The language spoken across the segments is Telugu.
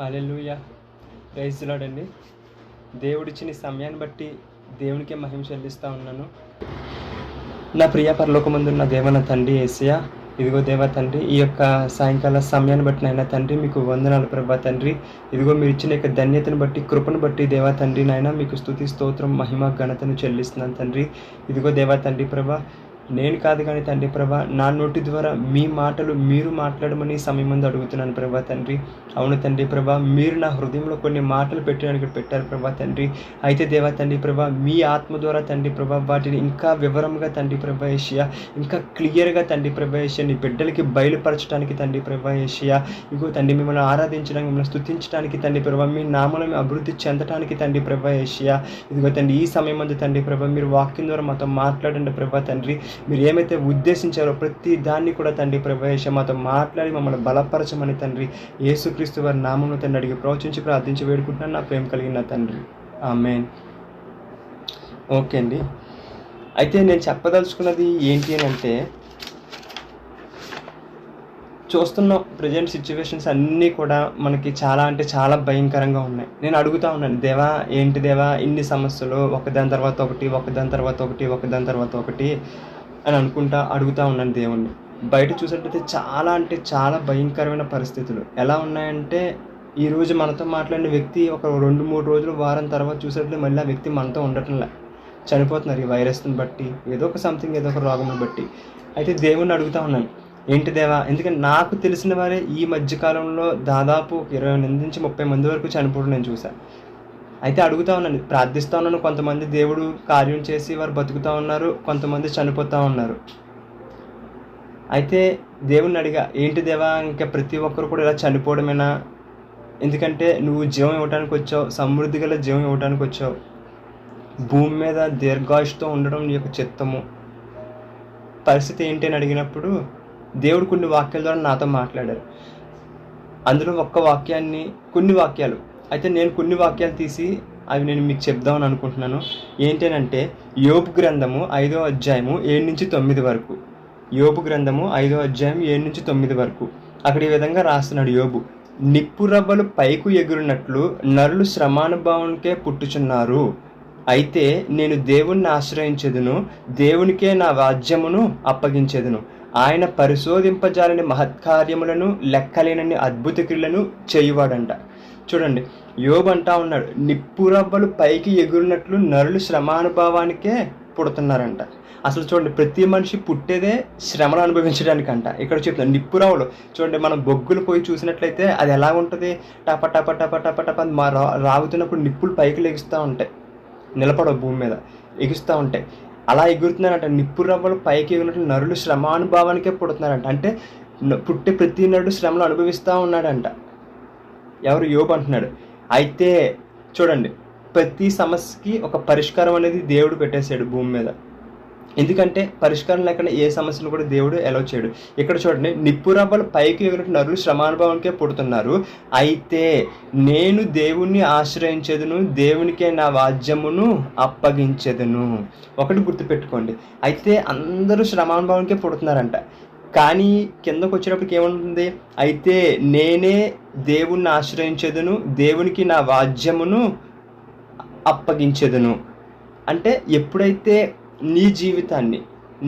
హల్లెలూయా. ప్రైజ్ ది లార్డ్ అండి. దేవుడిచ్చిన ఈ సమయాన్ని బట్టి దేవునికే మహిమ చెల్లిస్తూ ఉన్నాను. నా ప్రియ పరలోకమందున్న దేవ నా తండ్రి యేసయ్య, ఇదిగో దేవా తండ్రి, ఈ యొక్క సాయంకాల సమయాన్ని బట్టి నాయన తండ్రి మీకు వందనాలు ప్రభా తండ్రి. ఇదిగో మీరు ఇచ్చిన యొక్క ధన్యతను బట్టి, కృపను బట్టి దేవా తండ్రి నాయన మీకు స్తుతి స్తోత్రం మహిమ ఘనతను చెల్లిస్తున్నాను తండ్రి. ఇదిగో దేవా తండ్రి ప్రభా, నేను కాదు కానీ తండ్రి ప్రభా, నా నోటి ద్వారా మీ మాటలు మీరు మాట్లాడమని సమయం ముందు అడుగుతున్నాను ప్రభా తండ్రి. అవును తండ్రి ప్రభా, మీరు నా హృదయంలో కొన్ని మాటలు పెట్టడానికి పెట్టారు ప్రభా తండ్రి. అయితే దేవా తండ్రి ప్రభా, మీ ఆత్మ ద్వారా తండ్రి ప్రభా వాటిని ఇంకా వివరంగా తండ్రి ప్రభా యేషయా, ఇంకా క్లియర్గా తండ్రి ప్రభా యేషయా నీ బిడ్డలకి బయలుపరచడానికి తండ్రి ప్రభా యేషయా, ఇగో తండ్రి మిమ్మల్ని ఆరాధించడానికి, మిమ్మల్ని స్తుతించడానికి తండ్రి ప్రభా, మీ నామలను అభివృద్ధి చెందడానికి తండ్రి ప్రభా యేషయా, ఇదిగో తండ్రి ఈ సమయం ముందు తండ్రి ప్రభా మీరు వాక్యం ద్వారా మాతో మాట్లాడండి ప్రభా తండ్రి. మీరు ఏమైతే ఉద్దేశించారో ప్రతి దాన్ని కూడా తండ్రి ప్రభా యేషయా మాతో మాట్లాడి మమ్మల్ని బలపరచమని తండ్రి యేసుక్రీస్తు వారి నామములో తండ్రి అడిగి ప్రవచించి ప్రార్థించి వేడుకుంటున్నాను నా ప్రేమ కలిగిన తండ్రి. ఆమేన్. ఓకే అండి. అయితే నేను చెప్పదలుచుకున్నది ఏంటి అని అంటే, చూస్తున్న ప్రజెంట్ సిచ్యువేషన్స్ అన్నీ కూడా మనకి చాలా అంటే చాలా భయంకరంగా ఉన్నాయి. నేను అడుగుతా ఉన్నాను, దేవా ఏంటి దేవా ఇన్ని సమస్యలు, ఒకదాని తర్వాత ఒకటి, ఒకదాని తర్వాత ఒకటి, ఒకదాని తర్వాత ఒకటి అని అనుకుంటా అడుగుతూ ఉన్నాను దేవుణ్ణి. బయట చూసినట్టయితే చాలా అంటే చాలా భయంకరమైన పరిస్థితులు ఎలా ఉన్నాయంటే, ఈరోజు మనతో మాట్లాడిన వ్యక్తి ఒక 2-3 రోజులు వారం తర్వాత చూసినట్లయితే మళ్ళీ ఆ వ్యక్తి మనతో ఉండటంలే, చనిపోతున్నారు ఈ వైరస్ని బట్టి, ఏదో ఒక సంథింగ్ ఏదో ఒక రోగం బట్టి. అయితే దేవుణ్ణి అడుగుతా ఉన్నాను, ఏంటి దేవా, ఎందుకంటే నాకు తెలిసిన వారే ఈ మధ్యకాలంలో దాదాపు 20 నుంచి 30 మంది వరకు చనిపోవడం నేను చూశాను. అయితే అడుగుతా ఉన్నాను, ప్రార్థిస్తూ ఉన్నాను. కొంతమంది దేవుడు కార్యం చేసి వారు బతుకుతూ ఉన్నారు, కొంతమంది చనిపోతూ ఉన్నారు. అయితే దేవుణ్ణి అడిగా, ఏంటి దేవా ఇంకా ప్రతి ఒక్కరు కూడా ఇలా చనిపోవడమేనా? ఎందుకంటే నువ్వు జీవం ఇవ్వడానికి వచ్చావు, సమృద్ధి గల జీవం ఇవ్వడానికి వచ్చావు, భూమి మీద దీర్ఘాయుష్తో ఉండడం నీ యొక్క చిత్తము. పరిస్థితి ఏంటి అని అడిగినప్పుడు దేవుడు కొన్ని వాక్యాల ద్వారా నాతో మాట్లాడారు. అందులో కొన్ని వాక్యాలు అయితే నేను కొన్ని వాక్యాలు తీసి అవి నేను మీకు చెప్దామని అనుకుంటున్నాను. ఏంటంటే యోబు గ్రంథము 5వ అధ్యాయము 7 నుంచి 9 వరకు. యోబు గ్రంథము 5వ అధ్యాయం 7 నుంచి 9 వరకు. అక్కడ ఈ విధంగా రాస్తున్నాడు యోబు, నిప్పురవ్వలు పైకు ఎగురునట్లు నరులు శ్రమానుభవానికే పుట్టుచున్నారు. అయితే నేను దేవుణ్ణి ఆశ్రయించెదను, దేవునికే నా రాజ్యమును అప్పగించెదను. ఆయన పరిశోధింపజాలని మహత్కార్యములను లెక్కలేనన్ని అద్భుత క్రియలను చేయువాడంట. చూడండి, యోబు అంటా ఉన్నాడు, నిప్పురవ్వలు పైకి ఎగురినట్లు నరులు శ్రమానుభవానికే పుడుతున్నారంట. అసలు చూడండి, ప్రతి మనిషి పుట్టేదే శ్రమను అనుభవించడానికంట. ఇక్కడ చెప్తాను, నిప్పురవ్వలు చూడండి, మనం బొగ్గులు పోయి చూసినట్లయితే అది ఎలా ఉంటుంది, టప టప టప టప టప రాగుతున్నప్పుడు నిప్పులు పైకి లెగుస్తూ ఉంటాయి, నిలబడవు భూమి మీద, ఎగుస్తూ ఉంటాయి. అలా ఎగురుతున్నారంట. నిప్పురవ్వలు పైకి ఎగిరినట్లు నరులు శ్రమానుభవానికే పుడుతున్నారంట. అంటే పుట్టే ప్రతి నరుడు శ్రమలు అనుభవిస్తూ ఉన్నాడంట. ఎవరు? యోబు అంటున్నాడు. అయితే చూడండి, ప్రతి సమస్యకి ఒక పరిష్కారం అనేది దేవుడు పెట్టేశాడు భూమి మీద. ఎందుకంటే పరిష్కారం లేకుండా ఏ సమస్యను కూడా దేవుడు ఎలవ్ చేయడు. ఇక్కడ చూడండి, నిప్పురవ్వలు పైకి ఎగిరినట్టు నరులు శ్రమానుభవానికే పుడుతున్నారు. అయితే నేను దేవుణ్ణి ఆశ్రయించెదను, దేవునికే నా రాజ్యమును అప్పగించెదను. ఒకటి గుర్తుపెట్టుకోండి, అయితే అందరూ శ్రమానుభవానికే పుడుతున్నారంట. కానీ కిందకు వచ్చేటప్పటికి ఏముంటుంది, అయితే నేనే దేవుణ్ణి ఆశ్రయించెదను, దేవునికి నా రాజ్యమును అప్పగించెదను. అంటే ఎప్పుడైతే నీ జీవితాన్ని,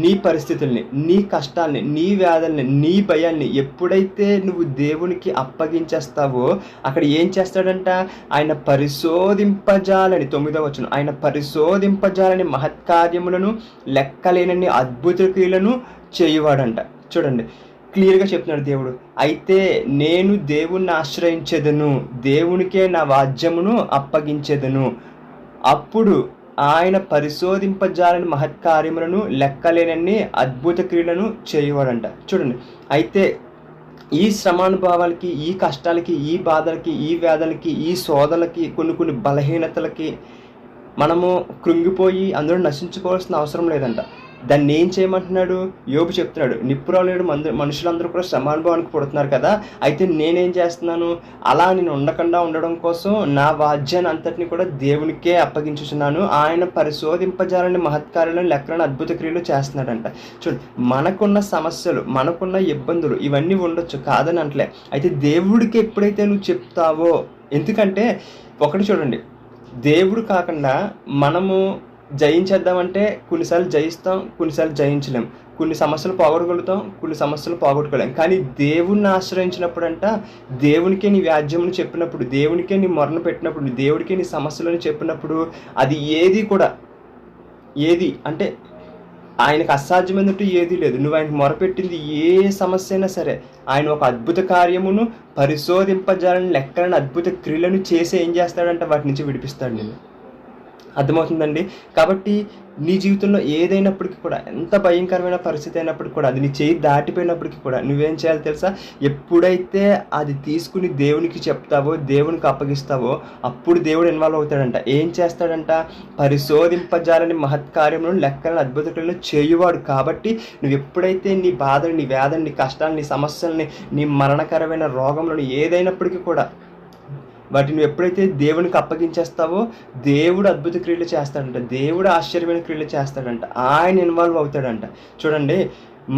నీ పరిస్థితుల్ని, నీ కష్టాల్ని, నీ వ్యాధుల్ని, నీ భయాల్ని ఎప్పుడైతే నువ్వు దేవునికి అప్పగించేస్తావో అక్కడ ఏం చేస్తాడంట, ఆయన పరిశోధింపజాలని, 9వ వచనం, ఆయన పరిశోధింపజాలని మహత్కార్యములను లెక్కలేనన్ని అద్భుత క్రియలను చేయువాడంట. చూడండి, క్లియర్గా చెప్తున్నాడు దేవుడు, అయితే నేను దేవుణ్ణి ఆశ్రయించెదను, దేవునికే నా రాజ్యమును అప్పగించెదను. అప్పుడు ఆయన పరిశోధింపజాలని మహత్కార్యములను లెక్కలేనన్ని అద్భుత క్రియలను చేయవాడంట. చూడండి, అయితే ఈ శ్రమానుభవాలకి, ఈ కష్టాలకి, ఈ బాధలకి, ఈ వ్యాధులకి, ఈ శోధలకి, కొన్ని బలహీనతలకి మనము కృంగిపోయి అందులో నశించుకోవాల్సిన అవసరం లేదంట. దాన్ని ఏం చేయమంటున్నాడు? యోబు చెప్తున్నాడు, నిప్పురాలేడు మనుషులందరూ కూడా శ్రమానుభవానికి పుడుతున్నారు కదా, అయితే నేనేం చేస్తున్నాను, అలా నేను ఉండకుండా ఉండడం కోసం నా వాద్యాన్ని అంతటిని కూడా దేవునికే అప్పగించుచున్నాను, ఆయన పరిశోధింపజాలని మహత్కార్యాలను లెక్కలను అద్భుత క్రియలు చేస్తున్నాడంట. చూడండి, మనకున్న సమస్యలు, మనకున్న ఇబ్బందులు ఇవన్నీ ఉండొచ్చు, కాదని అంటలే. అయితే దేవుడికి ఎప్పుడైతే నువ్వు చెప్తావో, ఎందుకంటే ఒకటి చూడండి, దేవుడు కాకుండా మనము జయించేద్దామంటే కొన్నిసార్లు జయిస్తాం, కొన్నిసార్లు జయించలేం, కొన్ని సమస్యలు పోగొట్టుగలుగుతాం, కొన్ని సమస్యలు పోగొట్టుకోలేం. కానీ దేవుణ్ణి ఆశ్రయించినప్పుడంట, దేవునికే నీ వ్యాజ్యమును చెప్పినప్పుడు, దేవునికే నీ మొరను పెట్టినప్పుడు, దేవుడికే నీ సమస్యలను చెప్పినప్పుడు, అది ఏది అంటే ఆయనకు అసాధ్యమైనట్టు ఏదీ లేదు. నువ్వు ఆయనకు మొరపెట్టింది ఏ సమస్య అయినా సరే, ఆయన ఒక అద్భుత కార్యమును పరిశోధింపజాలని లెక్కలను అద్భుత క్రియలను చేసి ఏం చేస్తాడంటే వాటి నుంచి విడిపిస్తాడు నేను. అర్థమవుతుందండి? కాబట్టి నీ జీవితంలో ఏదైనప్పటికీ కూడా, ఎంత భయంకరమైన పరిస్థితి అయినప్పటికీ కూడా, అది నీ చేయి దాటిపోయినప్పటికీ కూడా నువ్వేం చేయాలి తెలుసా? ఎప్పుడైతే అది తీసుకుని దేవునికి చెప్తావో, దేవునికి అప్పగిస్తావో, అప్పుడు దేవుడు ఇన్వాల్వ్ అవుతాడంట. ఏం చేస్తాడంట? పరిశోధింపజాలని మహత్కార్యములను లెక్కలను అద్భుత క్రియలను చేయువాడు. కాబట్టి నువ్వు ఎప్పుడైతే నీ బాధని, నీ వేదన, నీ కష్టాన్ని, నీ సమస్యల్ని, నీ మరణకరమైన రోగంలో ఏదైనప్పటికీ కూడా వాటిని ఎప్పుడైతే దేవునికి అప్పగించేస్తావో, దేవుడు అద్భుత క్రియలు చేస్తాడంట, దేవుడు ఆశ్చర్యమైన క్రియలు చేస్తాడంట, ఆయన ఇన్వాల్వ్ అవుతాడంట. చూడండి,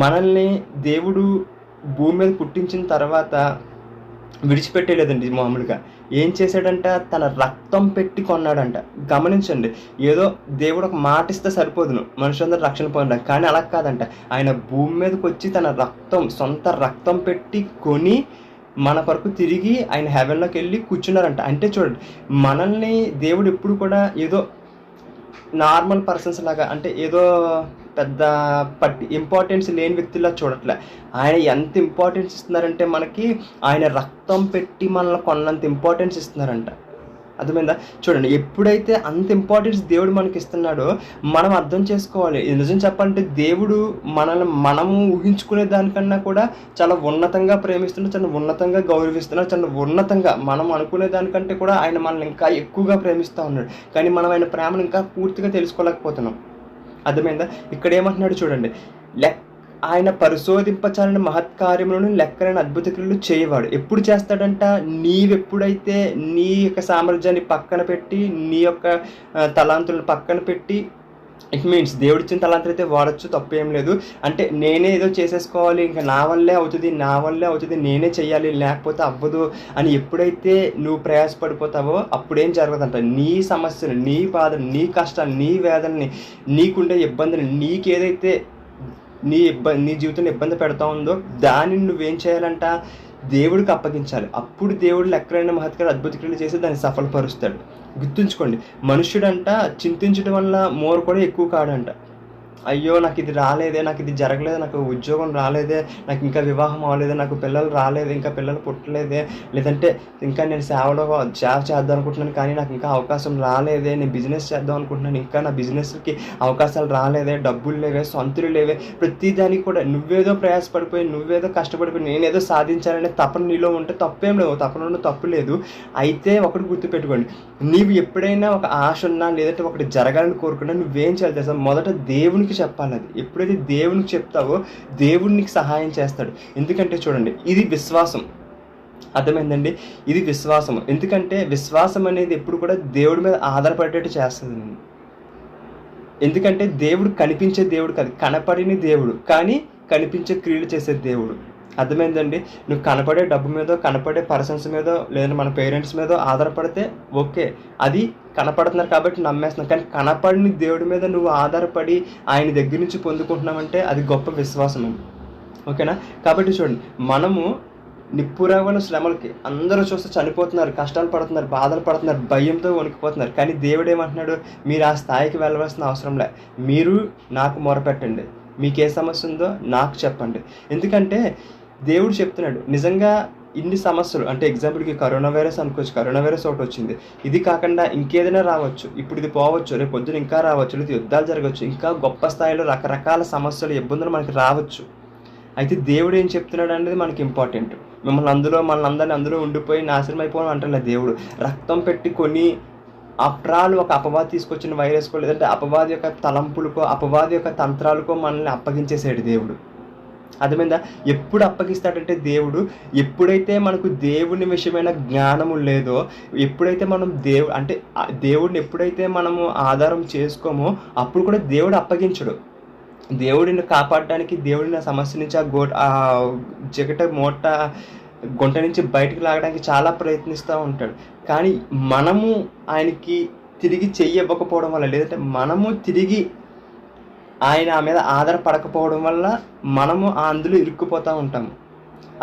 మనల్ని దేవుడు భూమి మీద పుట్టించిన తర్వాత విడిచిపెట్టేలేదండి. మామూలుగా ఏం చేశాడంట? తన రక్తం పెట్టి కొన్నాడంట. గమనించండి, ఏదో దేవుడు ఒక మాట ఇస్తే సరిపోదును మనుషులందరూ రక్షణ పొందడం, కానీ అలా కాదంట. ఆయన భూమి మీదకి వచ్చి తన సొంత రక్తం పెట్టి కొని మన కొరకు తిరిగి ఆయన హెవెన్లోకి వెళ్ళి కూర్చున్నారంట. అంటే చూడండి, మనల్ని దేవుడు ఎప్పుడు కూడా ఏదో నార్మల్ పర్సన్స్ లాగా, అంటే ఏదో పెద్ద ఇంపార్టెన్స్ లేని వ్యక్తుల్లా చూడట్లే. ఆయన ఎంత ఇంపార్టెన్స్ ఇస్తున్నారంటే మనకి, ఆయన రక్తం పెట్టి మనల్ని కొన్నంత ఇంపార్టెన్స్ ఇస్తున్నారంట. అర్థమైందా? చూడండి, ఎప్పుడైతే అంత ఇంపార్టెన్స్ దేవుడు మనకి ఇస్తున్నాడో మనం అర్థం చేసుకోవాలి. నిజం చెప్పాలంటే దేవుడు మనము ఊహించుకునే దానికన్నా కూడా చాలా ఉన్నతంగా ప్రేమిస్తున్నాడు, చాలా ఉన్నతంగా గౌరవిస్తున్నాడు, చాలా ఉన్నతంగా మనం అనుకునే దానికంటే కూడా ఆయన మనల్ని ఇంకా ఎక్కువగా ప్రేమిస్తూ ఉన్నాడు. కానీ మనం ఆయన ప్రేమను ఇంకా పూర్తిగా తెలుసుకోలేకపోతున్నాం. అర్థమైందా? ఇక్కడ ఏమంటున్నాడు చూడండి, ఆయన పరిశోధింపచాలని మహత్కార్యములను లెక్కలేని అద్భుత క్రియలు చేయవాడు. ఎప్పుడు చేస్తాడంట? నీవెప్పుడైతే నీ యొక్క సామర్థ్యాన్ని పక్కన పెట్టి, నీ యొక్క తలాంతులను పక్కన పెట్టి, ఇట్ మీన్స్ దేవుడిచ్చిన తలాంతులు అయితే వాడచ్చు, తప్పేం లేదు. అంటే నేనే ఏదో చేసేసుకోవాలి, ఇంకా నా వల్లే అవుతుంది, నేనే చెయ్యాలి, లేకపోతే అవ్వదు అని ఎప్పుడైతే నువ్వు ప్రయాసపడిపోతావో అప్పుడేం జరగదంట? నీ సమస్యలు, నీ బాధలు, నీ కష్టాలు, నీ వేదనని, నీకుండే ఇబ్బందులు, నీకేదైతే నీ జీవితంలో ఇబ్బంది పెడతా ఉందో దానిని నువ్వేం చేయాలంట? దేవుడికి అప్పగించాలి. అప్పుడు దేవుడు లెక్కలైన మహత్కార అద్భుత క్రియలు చేసి దాన్ని సఫలపరుస్తాడు. గుర్తుంచుకోండి, మనుష్యుడంట చింతించడం వల్ల మోరు కూడా ఎక్కువ కాడంట. అయ్యో నాకు ఇది రాలేదే, నాకు ఇది జరగలేదు, నాకు ఉద్యోగం రాలేదే, నాకు ఇంకా వివాహం అవ్వలేదే, నాకు పిల్లలు రాలేదు, ఇంకా పిల్లలు పుట్టలేదే, లేదంటే ఇంకా నేను సేవ చేద్దాం అనుకుంటున్నాను కానీ నాకు ఇంకా అవకాశం రాలేదే, నేను బిజినెస్ చేద్దాం అనుకుంటున్నాను ఇంకా నా బిజినెస్కి అవకాశాలు రాలేదే, డబ్బులు లేవే, సొంతులు లేవే. ప్రతిదానికి కూడా నువ్వేదో ప్రయాసపడిపోయి, నువ్వేదో కష్టపడిపోయి, నేనేదో సాధించాలనే తపన నీలో ఉంటే తప్పేం లేదు, తపన తప్పు లేదు. అయితే ఒకటి గుర్తుపెట్టుకోండి, నీవు ఎప్పుడైనా ఒక ఆశ ఉన్నా, లేదంటే ఒకటి జరగాలని కోరుకున్నా నువ్వేం చేయాలి తెలుసా? మొదట దేవునికి చెప్పాలి. అది ఎప్పుడైతే దేవునికి చెప్తావో దేవుడు నీకు సహాయం చేస్తాడు. ఎందుకంటే చూడండి, ఇది విశ్వాసం. అర్థమైందండి? ఇది విశ్వాసం. ఎందుకంటే విశ్వాసం అనేది ఎప్పుడు కూడా దేవుడి మీద ఆధారపడేటట్టు చేస్తుంది. ఎందుకంటే దేవుడు కనిపించే దేవుడు కాదు, కనపడిన దేవుడు, కానీ కనిపించే క్రియలు చేసే దేవుడు. అర్థమైందండి? నువ్వు కనపడే డబ్బు మీదో, కనపడే పర్సన్స్ మీదో, లేదా మన పేరెంట్స్ మీదో ఆధారపడితే ఓకే, అది కనపడుతున్నారు కాబట్టి నమ్మేస్తున్నావు. కానీ కనపడిన దేవుడి మీద నువ్వు ఆధారపడి ఆయన దగ్గర నుంచి పొందుకుంటున్నావంటే అది గొప్ప విశ్వాసం అండి. ఓకేనా? కాబట్టి చూడండి, మనము నిప్పురగల శ్రమలకి అందరూ చూస్తే చనిపోతున్నారు, కష్టాలు పడుతున్నారు, బాధలు పడుతున్నారు, భయంతో వణికిపోతున్నారు. కానీ దేవుడు ఏమంటున్నాడు? మీరు ఆ స్థాయికి వెళ్ళవలసిన అవసరం లే, మీరు నాకు మొరపెట్టండి, మీకు ఏ సమస్య ఉందో నాకు చెప్పండి. ఎందుకంటే దేవుడు చెప్తున్నాడు, నిజంగా ఇన్ని సమస్యలు, అంటే ఎగ్జాంపుల్కి కరోనా వైరస్ అనుకోవచ్చు, కరోనా వైరస్ ఒకటి వచ్చింది, ఇది కాకుండా ఇంకేదైనా రావచ్చు, ఇప్పుడు ఇది పోవచ్చు, రేపు పొద్దున ఇంకా రావచ్చు, లేదా యుద్ధాలు జరగవచ్చు, ఇంకా గొప్ప స్థాయిలో రకరకాల సమస్యలు, ఇబ్బందులు మనకి రావచ్చు. అయితే దేవుడు ఏం చెప్తున్నాడు అనేది మనకి ఇంపార్టెంట్. మనల్ని అందరినీ అందులో ఉండిపోయి నాశనం అయిపోవడం అంటలే. దేవుడు రక్తం పెట్టి కొని ఆఫ్టర్ ఆల్ ఒక అపవాది తీసుకొచ్చిన వైరస్కో లేదంటే అపవాది యొక్క తలంపులకో అపవాది యొక్క తంత్రాలకో మనల్ని అప్పగించేసాడు దేవుడు. అర్థమైందా? ఎప్పుడు అప్పగిస్తాడంటే దేవుడు, ఎప్పుడైతే మనకు దేవుని విషయమైన జ్ఞానము లేదో, ఎప్పుడైతే మనం దేవుడిని ఎప్పుడైతే మనము ఆధారం చేసుకోమో అప్పుడు కూడా దేవుడు అప్పగించడు. దేవుడిని కాపాడడానికి, దేవుడిని ఆ సమస్య నుంచి ఆ గుంట నుంచి బయటకు లాగడానికి చాలా ప్రయత్నిస్తూ ఉంటాడు. కానీ మనము ఆయనకి తిరిగి చెయ్యవ్వకపోవడం వల్ల, లేదంటే మనము తిరిగి ఆయన మీద ఆధారపడకపోవడం వల్ల మనము అందులో ఇరుక్కుపోతూ ఉంటాము.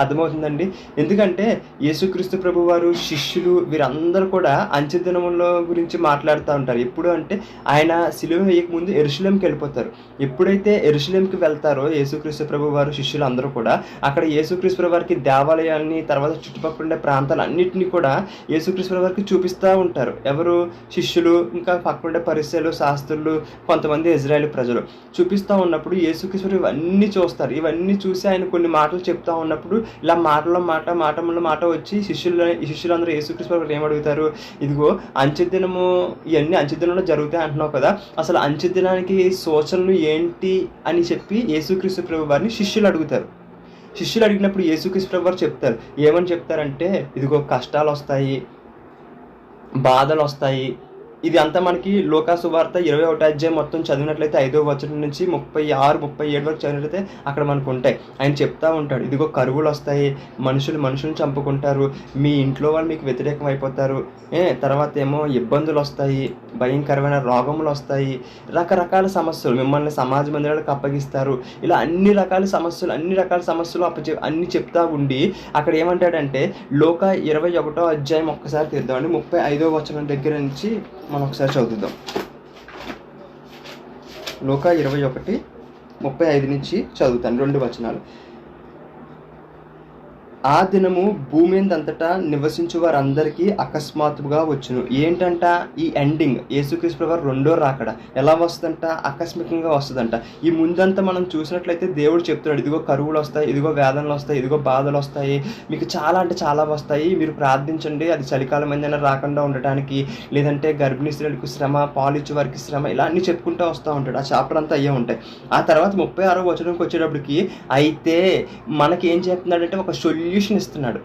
అర్థమవుతుందండి? ఎందుకంటే యేసుక్రీస్తు ప్రభు వారు, శిష్యులు వీరందరూ కూడా అంచెదినముల గురించి మాట్లాడుతూ ఉంటారు. ఎప్పుడు అంటే ఆయన సిలువ వేయకముందు యెరూషలేంకి వెళ్ళిపోతారు. ఎప్పుడైతే యెరూషలేంకి వెళ్తారో యేసుక్రీస్తు ప్రభు వారు, శిష్యులు అందరూ కూడా అక్కడ యేసుక్రీస్తు ప్రభు వారికి దేవాలయాన్ని, తర్వాత చుట్టుపక్కల ఉండే ప్రాంతాలన్నింటినీ కూడా యేసుక్రీస్తు ప్రభు వారికి చూపిస్తూ ఉంటారు. ఎవరు? శిష్యులు, ఇంకా పక్కన ఉండే పరిసయ్యులు, శాస్త్రులు, కొంతమంది ఇజ్రాయేల్ ప్రజలు చూపిస్తూ ఉన్నప్పుడు యేసుక్రీస్తు ఇవన్నీ చూస్తారు. ఇవన్నీ చూసి ఆయన కొన్ని మాటలు చెప్తా ఉన్నప్పుడు ఇలా మాట వచ్చి శిష్యులందరూ యేసుక్రీస్తు ప్రభు ఏమడుగుతారు? ఇదిగో అంచెదినము, ఇవన్నీ అంచెదినంలో జరుగుతాయి అంటున్నావు కదా, అసలు అంచెదినానికి సూచనలు ఏంటి అని చెప్పి యేసుక్రీస్తు ప్రభు వారిని శిష్యులు అడుగుతారు. శిష్యులు అడిగినప్పుడు యేసుక్రీస్తు ప్రభు వారు చెప్తారు. ఏమని చెప్తారంటే, ఇదిగో కష్టాలు వస్తాయి, బాధలు వస్తాయి. ఇది అంతా మనకి లూకా సువార్త 21వ అధ్యాయం మొత్తం చదివినట్లయితే 5వ వచనం నుంచి 36, 37 వరకు చదివినట్లయితే అక్కడ మనకు ఉంటాయి. ఆయన చెప్తా ఉంటాడు, ఇదిగో కరువులు వస్తాయి, మనుషులను చంపుకుంటారు, మీ ఇంట్లో వాళ్ళు మీకు వ్యతిరేకం అయిపోతారు, తర్వాత ఏమో ఇబ్బందులు వస్తాయి, భయంకరమైన రోగములు వస్తాయి, రకరకాల సమస్యలు, మిమ్మల్ని సమాజ మందిరాలకు అప్పగిస్తారు. ఇలా అన్ని రకాల సమస్యలు అన్ని చెప్తా ఉండి అక్కడ ఏమంటాడంటే, లూకా 21వ అధ్యాయం ఒక్కసారి తీద్దామండి. 35వ వచనం దగ్గర నుంచి మనం ఒకసారి చదువుదాం. లూకా 21:35 నుంచి చదువుతాను, 2 వచనాలు. ఆ దినము భూమి అంతటా నివసించు వారందరికీ అకస్మాత్తుగా వచ్చును. ఏంటంట? ఈ ఎండింగ్, యేసుక్రీస్తు ప్రభు రెండో రాకడ ఎలా వస్తుందంట? ఆకస్మికంగా వస్తుందంట. ఈ ముందంతా మనం చూసినట్లయితే దేవుడు చెప్తున్నాడు, ఇదిగో కరువులు వస్తాయి, ఇదిగో వేదనలు వస్తాయి, ఇదిగో బాధలు వస్తాయి, మీకు చాలా వస్తాయి, మీరు ప్రార్థించండి అది చలికాలం అయినా రాకుండా ఉండటానికి, లేదంటే గర్భిణీ స్త్రీలకు శ్రమ, పాలిచ్చే వారికి శ్రమ, ఇలా అన్ని చెప్పుకుంటూ వస్తూ ఉంటాడు. ఆ చాప్టర్ అంతా అయ్యే ఉంటాయి. ఆ తర్వాత 36వ వచనంకి వచ్చేటప్పటికి అయితే మనకి ఏం చెప్తున్నాడంటే ఒక సొల్యూషన్ ఇస్తున్నాడు.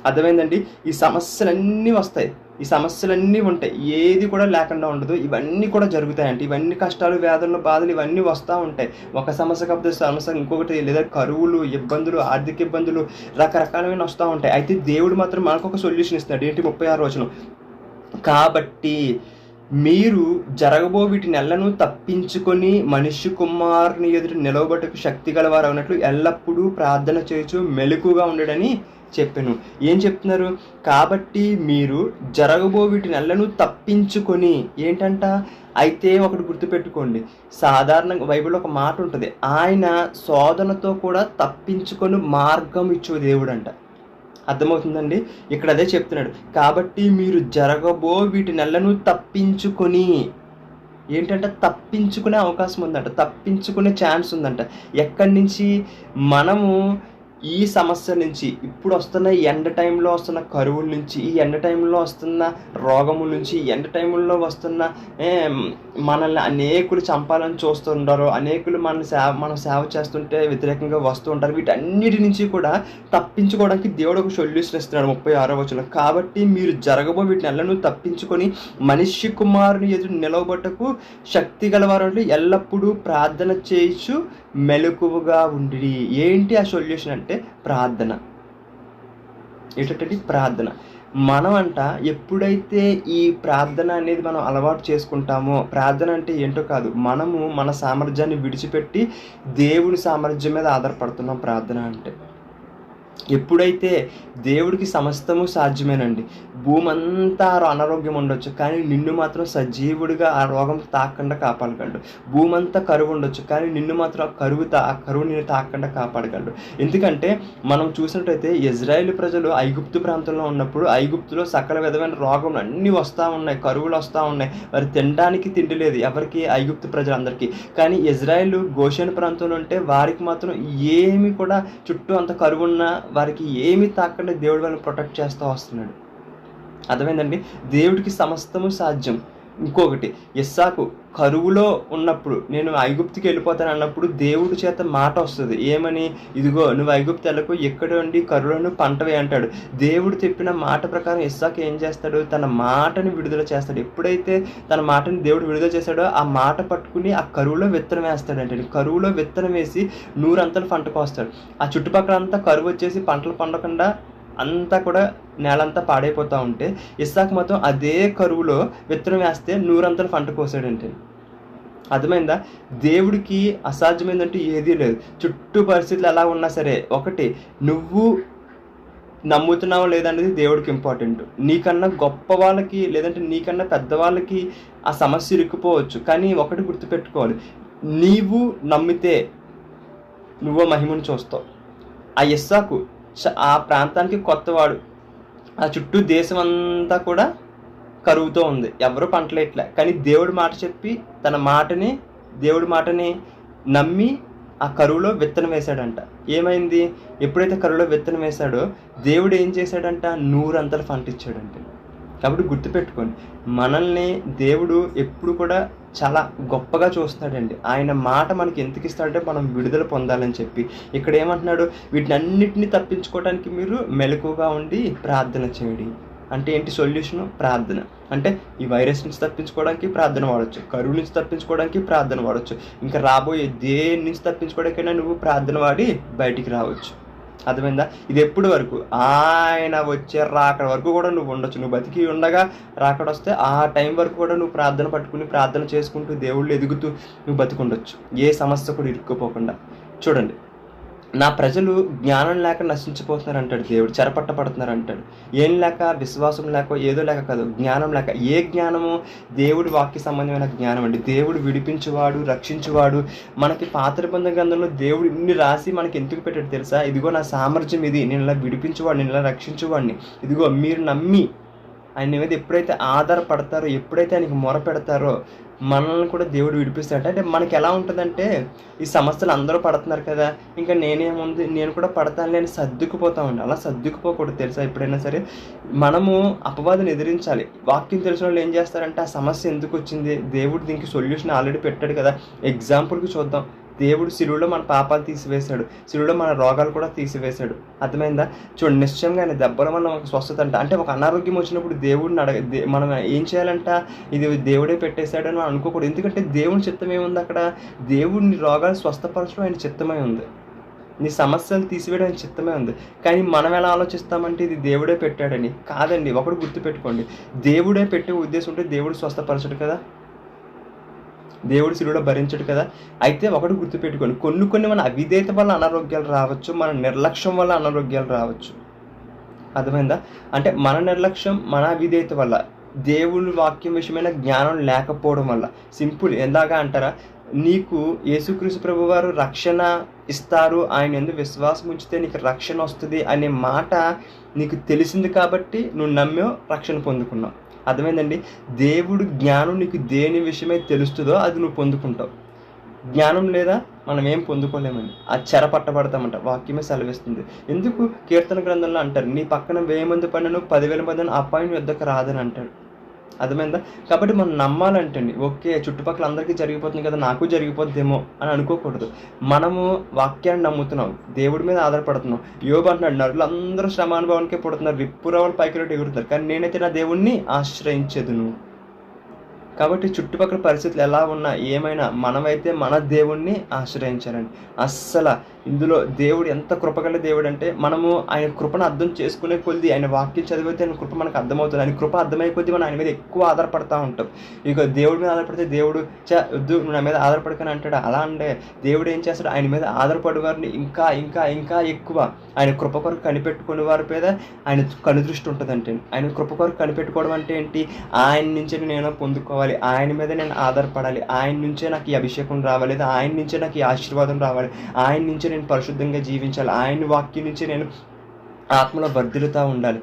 అర్థమైందండి? ఈ సమస్యలన్నీ వస్తాయి, ఈ సమస్యలన్నీ ఉంటాయి, ఏది కూడా లేకుండా ఉండదు, ఇవన్నీ కూడా జరుగుతాయంటే, ఇవన్నీ కష్టాలు, వేదనలు, బాధలు ఇవన్నీ వస్తూ ఉంటాయి. ఒక సమస్య కాకపోతే సమస్య ఇంకొకటి, లేదా కరువులు, ఇబ్బందులు, ఆర్థిక ఇబ్బందులు, రకరకాలమైన వస్తూ ఉంటాయి. అయితే దేవుడు మాత్రం మనకు ఒక సొల్యూషన్ ఇస్తాడు. ఏంటి? 36వ వచనం, కాబట్టి మీరు జరగబో వీటి నెలను తప్పించుకొని మనుష్య కుమారుని ఎదుట నిలవబట్టుకు శక్తి గలవారు అన్నట్లు ఎల్లప్పుడూ ప్రార్థన చేయొచ్చు, మెలకుగా ఉండడని చెప్పాను. ఏం చెప్తున్నారు? కాబట్టి మీరు జరగబో వీటి నెలను తప్పించుకొని, ఏంటంట? అయితే ఒకటి గుర్తుపెట్టుకోండి, సాధారణంగా బైబిల్లో ఒక మాట ఉంటుంది, ఆయన శోధనతో కూడా తప్పించుకొని మార్గం ఇచ్చే దేవుడు అంట. అర్థమవుతుందండి? ఇక్కడ అదే చెప్తున్నాడు, కాబట్టి మీరు జరగబో వీటి నెలను తప్పించుకొని. ఏంటంటే తప్పించుకునే అవకాశం ఉందంట, తప్పించుకునే ఛాన్స్ ఉందంట. ఎక్కడి నుంచి? మనము ఈ సమస్య నుంచి, ఇప్పుడు వస్తున్న ఎండ టైంలో వస్తున్న కరువుల నుంచి, ఈ ఎండ టైంలో వస్తున్న రోగముల నుంచి, ఎండ టైంలో వస్తున్న మనల్ని అనేకులు చంపాలని చూస్తుంటారు, అనేకులు మనం సేవ చేస్తుంటే వ్యతిరేకంగా వస్తూ ఉంటారు. వీటన్నిటి నుంచి కూడా తప్పించుకోవడానికి దేవుడు ఒక సొల్యూషన్ ఇస్తున్నాడు. 36వ వచనం, కాబట్టి మీరు జరగబో వీటి నెలను తప్పించుకొని మనిషి కుమారుని ఎదురు నిలవబట్టకు శక్తి గలవారు ఎల్లప్పుడూ ప్రార్థన చేయొచ్చు, మెలకువగా ఉండి. ఏంటి ఆ సొల్యూషన్ అంటే ప్రార్థన. ఏంటంటే ప్రార్థన. మనం ఎప్పుడైతే ఈ ప్రార్థన అనేది మనం అలవాటు చేసుకుంటామో, ప్రార్థన అంటే ఏంటో కాదు, మనము మన సామర్థ్యాన్ని విడిచిపెట్టి దేవుని సామర్థ్యం మీద ఆధారపడుతున్నాం ప్రార్థన అంటే. ఎప్పుడైతే దేవుడికి సమస్తము సాధ్యమేనండి. భూమి అంతా అనారోగ్యం ఉండొచ్చు, కానీ నిన్ను మాత్రం సజీవుడిగా ఆ రోగం తాకకుండా కాపాడగలడు. భూమి అంతా కరువు ఉండొచ్చు, కానీ నిన్ను మాత్రం ఆ కరువు నిన్ను తాకకుండా కాపాడగలడు. ఎందుకంటే మనం చూసినట్టయితే ఇజ్రాయేల్ ప్రజలు ఐగుప్తు ప్రాంతంలో ఉన్నప్పుడు ఐగుప్తులో సకల విధమైన రోగం అన్నీ వస్తూ ఉన్నాయి, కరువులు వస్తూ ఉన్నాయి. వారు తినడానికి తిండి లేదు ఎవరికి? ఐగుప్తు ప్రజలందరికీ. కానీ ఇజ్రాయేల్ గోషెన్ ప్రాంతంలో ఉంటే వారికి మాత్రం ఏమి కూడా, చుట్టూ అంత కరువు ఉన్నా వారికి ఏమి తాకుండా దేవుడు వాళ్ళని ప్రొటెక్ట్ చేస్తూ వస్తున్నాడు. అర్థమైందండి? దేవుడికి సమస్తము సాధ్యం. ఇంకొకటి, ఇస్సాకు కరువులో ఉన్నప్పుడు నేను ఐగుప్తుకి వెళ్ళిపోతాను అన్నప్పుడు దేవుడి చేత మాట వస్తుంది. ఏమని? ఇదిగో నువ్వు ఐగుప్తు వెళ్ళకు, ఎక్కడ ఉండి కరువులను పంటవే అంటాడు. దేవుడు చెప్పిన మాట ప్రకారం ఇస్సాకు ఏం చేస్తాడు? తన మాటని విడుదల చేస్తాడు. ఎప్పుడైతే తన మాటని దేవుడు విడుదల చేశాడో ఆ మాట పట్టుకుని ఆ కరువులో విత్తనం వేస్తాడంటే, కరువులో విత్తనం వేసి 100 అంతలు పంట కోస్తాడు. ఆ చుట్టుపక్కల అంతా కరువు వచ్చేసి పంటలు పండకుండా అంతా కూడా నేలంతా పాడైపోతూ ఉంటే ఇస్సాకు మాత్రం అదే కరువులో విత్తనం వేస్తే 100 అంతలు పంట కోసాడంటే. అర్థమైందా? దేవుడికి అసాధ్యమైందంటూ ఏదీ లేదు. చుట్టూ పరిస్థితులు ఎలా ఉన్నా సరే, ఒకటి, నువ్వు నమ్ముతున్నావో లేదనేది దేవుడికి ఇంపార్టెంట్. నీకన్నా గొప్ప వాళ్ళకి లేదంటే నీకన్నా పెద్దవాళ్ళకి ఆ సమస్య ఇరుక్కుపోవచ్చు, కానీ ఒకటి గుర్తుపెట్టుకోవాలి, నీవు నమ్మితే నువ్వు మహిమను చూస్తావు. ఆ ఇస్సాకు ఆ ప్రాంతానికి కొత్తవాడు. ఆ చుట్టూ దేశం అంతా కూడా కరువుతో ఉంది, ఎవరు పంటలేట్లే. కానీ దేవుడి మాట చెప్పి దేవుడి మాటని నమ్మి ఆ కరువులో విత్తనం వేశాడంట. ఏమైంది? ఎప్పుడైతే కరువులో విత్తనం వేశాడో దేవుడు ఏం చేశాడంట? 100 అంతలు పంట ఇచ్చాడంట. కాబట్టి గుర్తుపెట్టుకోండి, మనల్ని దేవుడు ఎప్పుడు కూడా చాలా గొప్పగా చూస్తాడండి. ఆయన మాట మనకి ఎందుకు ఇస్తాడంటే మనం విడుదల పొందాలని చెప్పి. ఇక్కడ ఏమంటున్నాడు? వీటినన్నిటిని తప్పించుకోవడానికి మీరు మెలకుగా ఉండి ప్రార్థన చేయండి. అంటే ఏంటి సొల్యూషను? ప్రార్థన. అంటే ఈ వైరస్ నుంచి తప్పించుకోవడానికి ప్రార్థన వాడచ్చు, కరువు నుంచి తప్పించుకోవడానికి ప్రార్థన వాడచ్చు, ఇంకా రాబోయే దేని నుంచి తప్పించుకోవడానికైనా నువ్వు ప్రార్థన వాడి బయటికి రావచ్చు. అర్థమైందా? ఇది ఎప్పుడు వరకు? ఆయన వచ్చే రాకడ వరకు కూడా నువ్వు ఉండొచ్చు. నువ్వు బతికి ఉండగా రాకడ వస్తే ఆ టైం వరకు కూడా నువ్వు ప్రార్థన పట్టుకుని ప్రార్థన చేసుకుంటూ దేవుళ్ళు ఎదుగుతూ నువ్వు బతికుండొచ్చు, ఏ సమస్య కూడా ఇరుక్కుపోకుండా. చూడండి, నా ప్రజలు జ్ఞానం లేక నశించిపోతున్నారు అంటాడు దేవుడు, చెరపట్టబడుతున్నారు అంటాడు. ఏం లేక? విశ్వాసం లేక, ఏదో లేక కాదు, జ్ఞానం లేక. ఏ జ్ఞానము? దేవుడి వాక్య సంబంధమైన జ్ఞానం అండి. దేవుడు విడిపించువాడు, రక్షించువాడు. మనకి పాత నిబంధన గ్రంథంలో దేవుడు ఇన్ని రాసి మనకి ఎందుకు పెట్టాడు తెలుసా? ఇదిగో నా సామర్థ్యం ఇది, నేను ఇలా విడిపించువాడు, నేను ఇలా రక్షించువాడిని. ఇదిగో మీరు నమ్మి ఆయన మీద ఎప్పుడైతే ఆధారపడతారో, ఎప్పుడైతే ఆయనకి మొర పెడతారో మనల్ని కూడా దేవుడు విడిపిస్తాడు. అంటే మనకి ఎలా ఉంటుందంటే, ఈ సమస్యలు అందరూ పడుతున్నారు కదా, ఇంకా నేనేముంది, నేను కూడా పడతానులే అని సర్దుకుపోతామండి. అలా సర్దుకుపోకూడదు తెలుసా? ఎప్పుడైనా సరే మనము అపవాదిని ఎదిరించాలి. వాక్యం తెలిసిన వాళ్ళు ఏం చేస్తారంటే, ఆ సమస్య ఎందుకు వచ్చింది, దేవుడు దీనికి సొల్యూషన్ ఆల్రెడీ పెట్టాడు కదా. ఎగ్జాంపుల్కి చూద్దాం, దేవుడు శిలువలో మన పాపాలు తీసివేశాడు, శిలువలో మన రోగాలు కూడా తీసివేశాడు. అర్థమైందా? చూడండి, నిశ్చయంగా ఆయన దెబ్బల వల్ల మనకు స్వస్థత అంట. అంటే ఒక అనారోగ్యం వచ్చినప్పుడు దేవుడిని మనం ఏం చేయాలంట? ఇది దేవుడే పెట్టేశాడు అని మనం అనుకోకూడదు. ఎందుకంటే దేవుని చిత్తం ఏముంది అక్కడ? దేవుడిని రోగాలు స్వస్థపరచడం ఆయన చిత్తమై ఉంది, నీ సమస్యలు తీసివేయడం ఆయన చిత్తమే ఉంది. కానీ మనం ఎలా ఆలోచిస్తామంటే ఇది దేవుడే పెట్టాడని. కాదండి, ఒకటి గుర్తుపెట్టుకోండి, దేవుడే పెట్టే ఉద్దేశం ఉంటే దేవుడు స్వస్థపరచడు కదా, దేవుడు శిలువలో భరించడు కదా. అయితే ఒకటి గుర్తుపెట్టుకోండి, కొన్ని మన అవిధేయత వల్ల అనారోగ్యాలు రావచ్చు, మన నిర్లక్ష్యం వల్ల అనారోగ్యాలు రావచ్చు. అర్థమైందా? అంటే మన నిర్లక్ష్యం, మన అవిధేయత వల్ల, దేవుని వాక్యం విషయమైన జ్ఞానం లేకపోవడం వల్ల. సింపుల్, ఎందాగా అంటారా? నీకు యేసుక్రీస్తు ప్రభు వారు రక్షణ ఇస్తారు, ఆయన యందు విశ్వాసం ఉంచితే నీకు రక్షణ వస్తుంది అనే మాట నీకు తెలిసింది కాబట్టి నువ్వు నమ్మావు, రక్షణ పొందుకున్నావు. అర్థమైందండి? దేవుడు జ్ఞానం నీకు దేని విషయమై తెలుస్తుందో అది నువ్వు పొందుకుంటావు. జ్ఞానం లేదా మనం ఏం పొందుకోలేమండి, ఆ చెర పట్టబడతామంట. వాక్యమే సెలవిస్తుంది. ఎందుకు? కీర్తన గ్రంథంలో అంటారు, నీ పక్కన 1000 మంది పడినను 10,000 మందిని అపాయింట్ యుద్ధకు రాదని అంటాడు. అర్థమైందా? కాబట్టి మనం నమ్మాలంటండి, ఓకే చుట్టుపక్కల అందరికీ జరిగిపోతుంది కదా, నాకు జరిగిపోద్దేమో అని అనుకోకూడదు. మనము వాక్యాన్ని నమ్ముతున్నాం, దేవుడి మీద ఆధారపడుతున్నాం. యోబు అంటున్నాడు, నరులు అందరూ శ్రమానుభవానికే పుడుతున్నారు, రిప్పురవలు పైకి రెట్టి ఎగురుతున్నారు, కానీ నేనైతే నా దేవుణ్ణి ఆశ్రయించదును. కాబట్టి చుట్టుపక్కల పరిస్థితులు ఎలా ఉన్నా ఏమైనా మనమైతే మన దేవుణ్ణి ఆశ్రయించాలండి. అస్సలు ఇందులో దేవుడు ఎంత కృపగల దేవుడు అంటే, మనము ఆయన కృపను అర్థం చేసుకునే కొద్ది, ఆయన వాక్యం చదివితే ఆయన కృప మనకు అర్థమవుతుంది. ఆయన కృప అర్థమయ్యే కొద్దీ మనం ఆయన మీద ఎక్కువ ఆధారపడతా ఉంటాం. ఇక దేవుడి మీద ఆధారపడితే దేవుడు వద్దు నా మీద ఆధారపడకని అంటాడు. అలా అంటే దేవుడు ఏం చేస్తాడు? ఆయన మీద ఆధారపడే వారిని ఇంకా ఇంకా ఇంకా ఎక్కువ ఆయన కృప కొరకు కనిపెట్టుకునే వారి మీద ఆయన కనుదృష్టి ఉంటుందంటే. ఆయన కృప కొరకు కనిపెట్టుకోవడం అంటే ఏంటి? ఆయన నుంచే నేను పొందుకోవాలి, ఆయన మీద నేను ఆధారపడాలి, ఆయన నుంచే నాకు ఈ అభిషేకం రావాలి, లేదా ఆయన నుంచే నాకు ఈ ఆశీర్వాదం రావాలి, ఆయన నుంచే నేను పరిశుద్ధంగా జీవించాలి, ఆయన వాక్యం నుంచి నేను ఆత్మలో వర్ధిల్లుతూ ఉండాలి.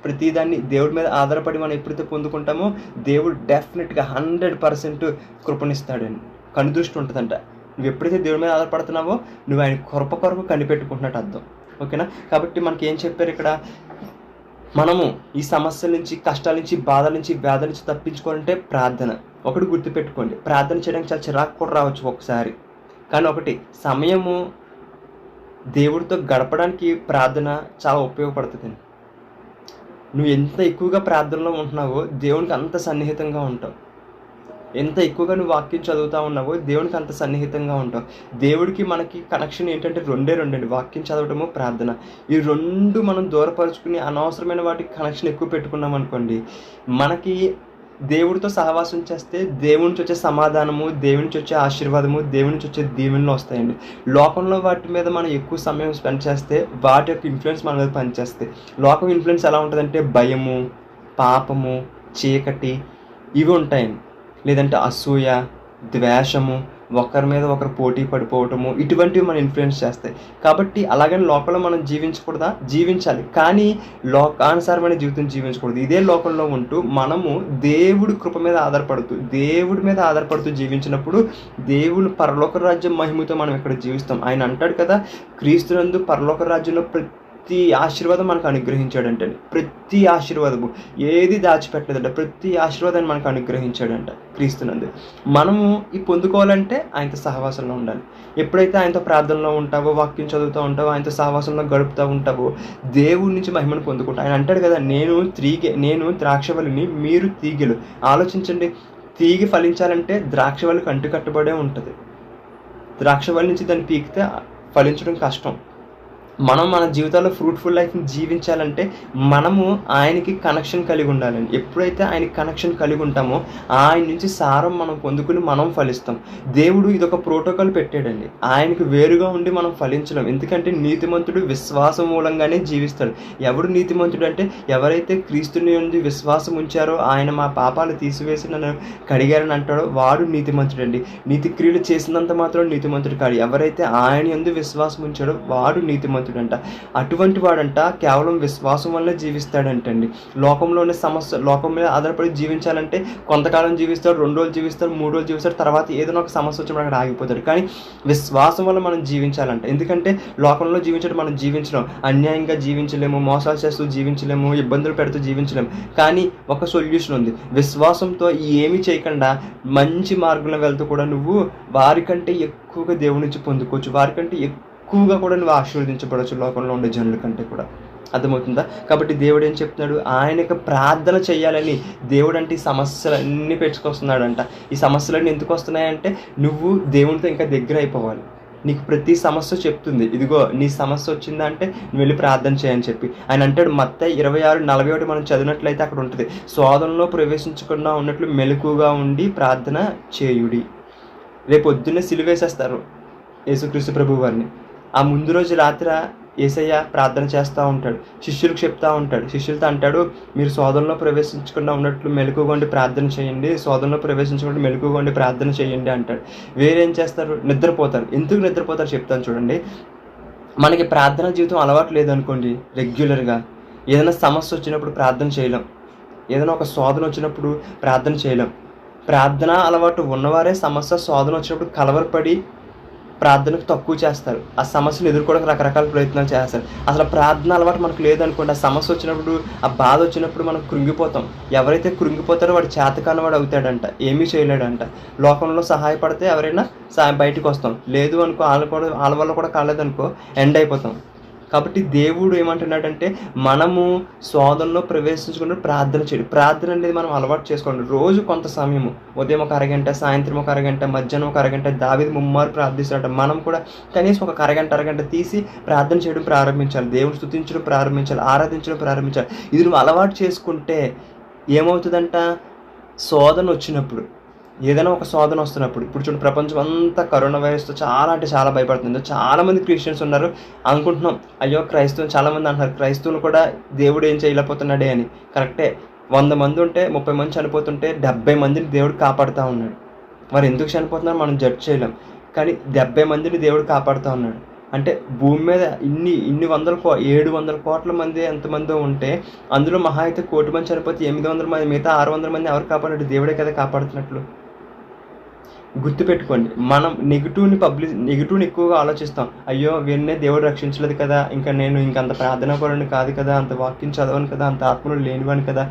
ప్రతిదాన్ని దేవుడి మీద ఆధారపడి మనం ఎప్పుడైతే పొందుకుంటామో దేవుడు డెఫినెట్గా 100% కృపణిస్తాడండి. కనుదృష్టి ఉంటుందంట. నువ్వు ఎప్పుడైతే దేవుడి మీద ఆధారపడుతున్నావో నువ్వు ఆయన కృప కొరకు కనిపెట్టుకుంటున్నట్టు అర్థం. ఓకేనా? కాబట్టి మనకి ఏం చెప్పారు ఇక్కడ? మనము ఈ సమస్యల నుంచి, కష్టాల నుంచి, బాధల నుంచి, వ్యాధుల నుంచి తప్పించుకోవాలంటే ప్రార్థన. ఒకటి గుర్తుపెట్టుకోండి, ప్రార్థన చేయడానికి చాలా చిరాకు కూడా రావచ్చు ఒకసారి. కానీ ఒకటి, సమయము దేవుడితో గడపడానికి ప్రార్థన చాలా ఉపయోగపడుతుందండి. నువ్వు ఎంత ఎక్కువగా ప్రార్థనలో ఉంటున్నావో దేవునికి అంత సన్నిహితంగా ఉంటావు. ఎంత ఎక్కువగా నువ్వు వాక్యం చదువుతూ ఉన్నావో దేవునికి అంత సన్నిహితంగా ఉంటావు. దేవుడికి మనకి కనెక్షన్ ఏంటంటే రెండే అండి, వాక్యం చదవటము, ప్రార్థన. ఈ రెండు మనం దూరపరుచుకుని అనవసరమైన వాటికి కనెక్షన్ ఎక్కువ పెట్టుకున్నాం అనుకోండి, మనకి దేవుడితో సహవాసం చేస్తే దేవుడి నుంచి వచ్చే సమాధానము, దేవుడి నుంచి వచ్చే ఆశీర్వాదము, దేవుడి నుంచి వచ్చే దీవెనలు వస్తాయండి. లోకంలో వాటి మీద మనం ఎక్కువ సమయం స్పెండ్ చేస్తే వాటి యొక్క ఇన్ఫ్లుయెన్స్ మన మీద పనిచేస్తాయి. లోకం ఇన్ఫ్లుయెన్స్ ఎలా ఉంటుందంటే భయము, పాపము, చీకటి ఇవి ఉంటాయండి. లేదంటే అసూయ, ద్వేషము, ఒకరి మీద ఒకరు పోటీ పడిపోవటము, ఇటువంటివి మనం ఇన్ఫ్లుయెన్స్ చేస్తాయి. కాబట్టి అలాగని లోకంలో మనం జీవించకూడదా? జీవించాలి, కానీ లోకానుసారమైన జీవితం జీవించకూడదు. ఇదే లోకంలో ఉంటూ మనము దేవుడి కృప మీద ఆధారపడుతూ జీవించినప్పుడు దేవుని పరలోక రాజ్యం మహిమతో మనం ఇక్కడ జీవిస్తాం. ఆయన అంటాడు కదా, క్రీస్తునందు పరలోక రాజ్యంలో ప్రతి ఆశీర్వాదం మనకు అనుగ్రహించాడంటే, ప్రతి ఆశీర్వాదము ఏది దాచిపెట్టలేదంట, ప్రతి ఆశీర్వాదాన్ని మనకు అనుగ్రహించాడంట క్రీస్తునందు. మనము ఈ పొందుకోవాలంటే ఆయనతో సహవాసంలో ఉండాలి. ఎప్పుడైతే ఆయనతో ప్రార్థనలో ఉంటావో, వాక్యం చదువుతూ ఉంటావో, ఆయనతో సహవాసంలో గడుపుతూ ఉంటావో దేవుడి నుంచి మహిమను పొందుకుంటావు. ఆయన అంటాడు కదా, నేను ద్రాక్షవల్లిని, మీరు తీగెలు. ఆలోచించండి, తీగ ఫలించాలంటే ద్రాక్షవల్లికి అంటుకట్టబడే ఉంటుంది. ద్రాక్షవల్లి నుంచి దాన్ని పీకితే ఫలించడం కష్టం. మనం మన జీవితాల్లో ఫ్రూట్ఫుల్ లైఫ్ని జీవించాలంటే మనము ఆయనకి కనెక్షన్ కలిగి ఉండాలండి. ఎప్పుడైతే ఆయనకి కనెక్షన్ కలిగి ఉంటామో ఆయన నుంచి సారం మనం పొందుకుని మనం ఫలిస్తాం. దేవుడు ఇదొక ప్రోటోకాల్ పెట్టాడండి. ఆయనకి వేరుగా ఉండి మనం ఫలించలేం. ఎందుకంటే నీతిమంతుడు విశ్వాసం మూలంగానే జీవిస్తాడు. ఎవడు నీతిమంతుడు అంటే, ఎవరైతే క్రీస్తుని నుండి విశ్వాసం ఉంచారో, ఆయన మా పాపాలు తీసివేసి నన్ను కడిగారని అంటాడో వాడు నీతిమంతుడు అండి. నీతి క్రియలు చేసినంత మాత్రం నీతిమంతుడు కాదు. ఎవరైతే ఆయన యందు విశ్వాసం ఉంచాడో వాడు నీతిమంతుడు అంట. అటువంటి వాడంట కేవలం విశ్వాసం వల్లే జీవిస్తాడంటండి. లోకం మీద ఆధారపడి జీవించాలంటే కొంతకాలం జీవిస్తాడు, 2 రోజులు జీవిస్తాడు, 3 రోజులు జీవిస్తాడు, తర్వాత ఏదైనా ఒక సమస్య వచ్చినప్పుడు అక్కడ ఆగిపోతాడు. కానీ విశ్వాసం వల్ల మనం జీవించాలంట. ఎందుకంటే లోకంలో జీవించడం మనం జీవించలేం, అన్యాయంగా జీవించలేము, మోసాలు చేస్తూ జీవించలేము, ఇబ్బందులు పెడుతూ జీవించలేము. కానీ ఒక సొల్యూషన్ ఉంది. విశ్వాసంతో ఏమీ చేయకుండా మంచి మార్గంలో వెళ్తూ కూడా నువ్వు వారికంటే ఎక్కువగా దేవుడి నుంచి పొందుకోవచ్చు, వారికంటే ఎక్కువగా కూడా నువ్వు ఆశీర్వదించబడవచ్చు లోకంలో ఉండే జనుల కంటే కూడా. అర్థమవుతుందా? కాబట్టి దేవుడు ఏం చెప్తున్నాడు, ఆయనకు ప్రార్థన చేయాలని దేవుడు అంటే ఈ సమస్యలన్నీ పెట్టుకొస్తున్నాడంట. ఈ సమస్యలన్నీ ఎందుకు వస్తున్నాయంటే నువ్వు దేవునితో ఇంకా దగ్గర అయిపోవాలి. నీకు ప్రతి సమస్య చెప్తుంది, ఇదిగో నీ సమస్య వచ్చిందంటే నువ్వు వెళ్ళి ప్రార్థన చేయని చెప్పి. ఆయన అంటాడు మత్తయి 26:41 మనం చదివినట్లయితే అక్కడ ఉంటుంది, శోధనలో ప్రవేశించకుండా ఉన్నట్లు మెలకుగా ఉండి ప్రార్థన చేయుడి. రేపు పొద్దున్నే సిలువేసేస్తారు యేసుక్రీస్తు ప్రభు వారిని. ఆ ముందు రోజు రాత్రి యేసయ్య ప్రార్థన చేస్తూ ఉంటాడు, శిష్యులకు చెప్తా ఉంటాడు, శిష్యులతో అంటాడు, మీరు శోధనలో ప్రవేశించకుండా ఉన్నట్లు మెలకుగా ఉండి ప్రార్థన చేయండి, శోధనలో ప్రవేశించకుండా మెలకుగా ఉండి ప్రార్థన చేయండి అంటాడు. వేరేం చేస్తారు? నిద్రపోతారు. ఎందుకు నిద్రపోతారు చెప్తాను చూడండి. మనకి ప్రార్థన జీవితం అలవాటు లేదనుకోండి, రెగ్యులర్గా ఏదైనా సమస్య వచ్చినప్పుడు ప్రార్థన చేయలేం, ఏదైనా ఒక శోధన వచ్చినప్పుడు ప్రార్థన చేయలేం. ప్రార్థన అలవాటు ఉన్నవారే శోధన వచ్చినప్పుడు కలవరపడి ప్రార్థనకు తక్కువ చేస్తారు, ఆ సమస్యను ఎదుర్కోవడానికి రకరకాల ప్రయత్నాలు చేస్తారు. అసలు ప్రార్థన అలవాటు మనకు లేదనుకోండి, ఆ సమస్య వచ్చినప్పుడు, ఆ బాధ వచ్చినప్పుడు మనం కృంగిపోతాం. ఎవరైతే కృంగిపోతారో వాడు చేతకాని వాడు అవుతాడంట, ఏమీ చేయలేడంట. లోకంలో సహాయపడితే ఎవరైనా బయటకు వస్తాం, లేదు అనుకో వాళ్ళ వల్ల కూడా కాలేదనుకో ఎండ్ అయిపోతాం. కాబట్టి దేవుడు ఏమంటున్నాడంటే మనము శోధనలో ప్రవేశించుకుంటూ ప్రార్థన చేయాలి. ప్రార్థన అనేది మనం అలవాటు చేసుకోండి. రోజు కొంత సమయము, ఉదయం ఒక అరగంట, సాయంత్రం ఒక అరగంట, మధ్యాహ్నం ఒక అరగంట. దావీదు ముమ్మారు ప్రార్థిస్తాడు. మనం కూడా కనీసం ఒక అరగంట తీసి ప్రార్థన చేయడం ప్రారంభించాలి, దేవుని స్తుతించడం ప్రారంభించాలి, ఆరాధించడం ప్రారంభించాలి. ఇది నువ్వు అలవాటు చేసుకుంటే ఏమవుతుందంట, శోధన వచ్చినప్పుడు, ఏదైనా ఒక శోధన వస్తున్నప్పుడు, ఇప్పుడు చూడండి ప్రపంచం అంతా కరోనా వైరస్తో చాలా అంటే చాలా భయపడుతుంది. చాలామంది క్రిస్టియన్స్ ఉన్నారు, అనుకుంటున్నాం అయ్యో క్రైస్తవులు, చాలామంది అంటున్నారు క్రైస్తవులు కూడా దేవుడు ఏం చేయలేకపోతున్నాడే అని. కరెక్టే, 100 మంది ఉంటే 30 మంది చనిపోతుంటే 70 మందిని దేవుడు కాపాడుతూ ఉన్నాడు. మరి ఎందుకు చనిపోతున్నారు మనం జడ్జ్ చేయలేం, కానీ 70 మందిని దేవుడు కాపాడుతూ ఉన్నాడు. అంటే భూమి మీద ఇన్ని 700 కోట్ల మంది ఎంతమందో ఉంటే అందులో మహా అయితే 1 కోటి మంది చనిపోతే 800 మంది, మిగతా 600 మంది ఎవరు కాపాడాడు? దేవుడే కదా కాపాడుతున్నట్లు. గుర్తుపెట్టుకోండి, మనం నెగిటివ్ని ఎక్కువగా ఆలోచిస్తాం. అయ్యో వీరినే దేవుడు రక్షించలేదు కదా, ఇంకా నేను ఇంకంత ప్రార్థనాపరుని కాదు కదా, అంత వాక్యం చదవను కదా, అంత ఆత్మలు లేనివాని కదా,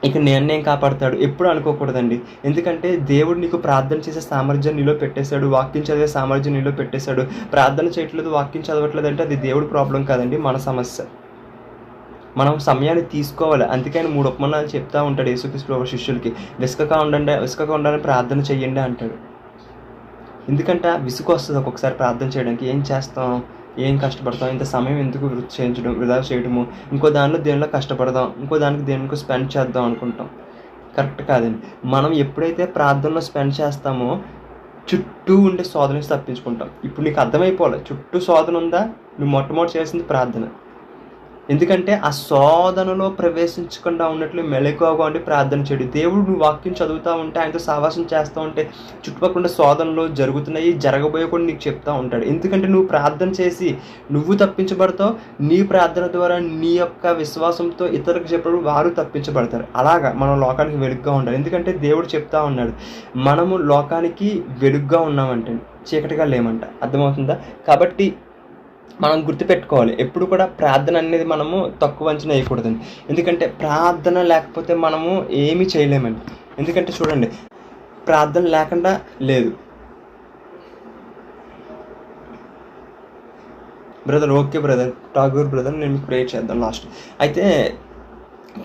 ఇక నేనేం కాపాడతాడు ఎప్పుడు అనుకోకూడదండి. ఎందుకంటే దేవుడు నీకు ప్రార్థన చేసే సామర్థ్యం నీలో పెట్టేశాడు, వాక్యం చదివే సామర్థ్యం నీలో పెట్టేశాడు. ప్రార్థన చేయట్లేదు, వాక్యం చదవట్లేదు అంటే అది దేవుడి ప్రాబ్లం కాదండి, మన సమస్య. మనం సమయాన్ని తీసుకోవాలి. అందుకని 3 ఉపమానాలు చెప్తా ఉంటాడు యేసుక్రీస్తు శిష్యులకి. విసుకగా ఉండాలని ప్రార్థన చెయ్యండి అంటాడు. ఎందుకంటే విసుగు వస్తుంది ఒక్కొక్కసారి ప్రార్థన చేయడానికి. ఏం చేస్తాం, ఏం కష్టపడతాం, ఇంత సమయం ఎందుకు వృధా చేయడము, ఇంకో దానిలో దేనిలో కష్టపడదాం, ఇంకో దానికి దేనికో స్పెండ్ చేద్దాం అనుకుంటాం. కరెక్ట్ కాదండి. మనం ఎప్పుడైతే ప్రార్థనలో స్పెండ్ చేస్తామో చుట్టూ ఉండే శోధన నుంచి తప్పించుకుంటాం. ఇప్పుడు నీకు అర్థమైపోవాలి, చుట్టూ శోధన ఉందా, నువ్వు మొట్టమొదటి చేసింది ప్రార్థన. ఎందుకంటే ఆ శోధనలో ప్రవేశించకుండా ఉన్నట్లు మెలకువగా ఉండి ప్రార్థన చేయడు. దేవుడు నువ్వు వాక్యం చదువుతూ ఉంటే, ఆయనతో సావాసం చేస్తూ ఉంటే చుట్టుపక్కల శోధనలు జరుగుతున్నాయి, జరగబోయే కూడా నీకు చెప్తూ ఉంటాడు. ఎందుకంటే నువ్వు ప్రార్థన చేసి నువ్వు తప్పించబడతావు, నీ ప్రార్థన ద్వారా నీ యొక్క విశ్వాసంతో ఇతరులకు చెప్పడం వారు తప్పించబడతారు. అలాగా మనం లోకానికి వెలుగుగా ఉండాలి. ఎందుకంటే దేవుడు చెప్తా ఉన్నాడు, మనము లోకానికి వెలుగుగా ఉన్నామంటే, చీకటిగా లేమంట. అర్థమవుతుందా? కాబట్టి మనం గుర్తుపెట్టుకోవాలి, ఎప్పుడు కూడా ప్రార్థన అనేది మనము తక్కువ అంచనా వేయకూడదండి. ఎందుకంటే ప్రార్థన లేకపోతే మనము ఏమీ చేయలేమండి. ఎందుకంటే చూడండి, ప్రార్థన లేకుండా లేదు. Brother, okay brother, Tagore brother, నేను మీకు ప్రే చేద్దాం లాస్ట్. అయితే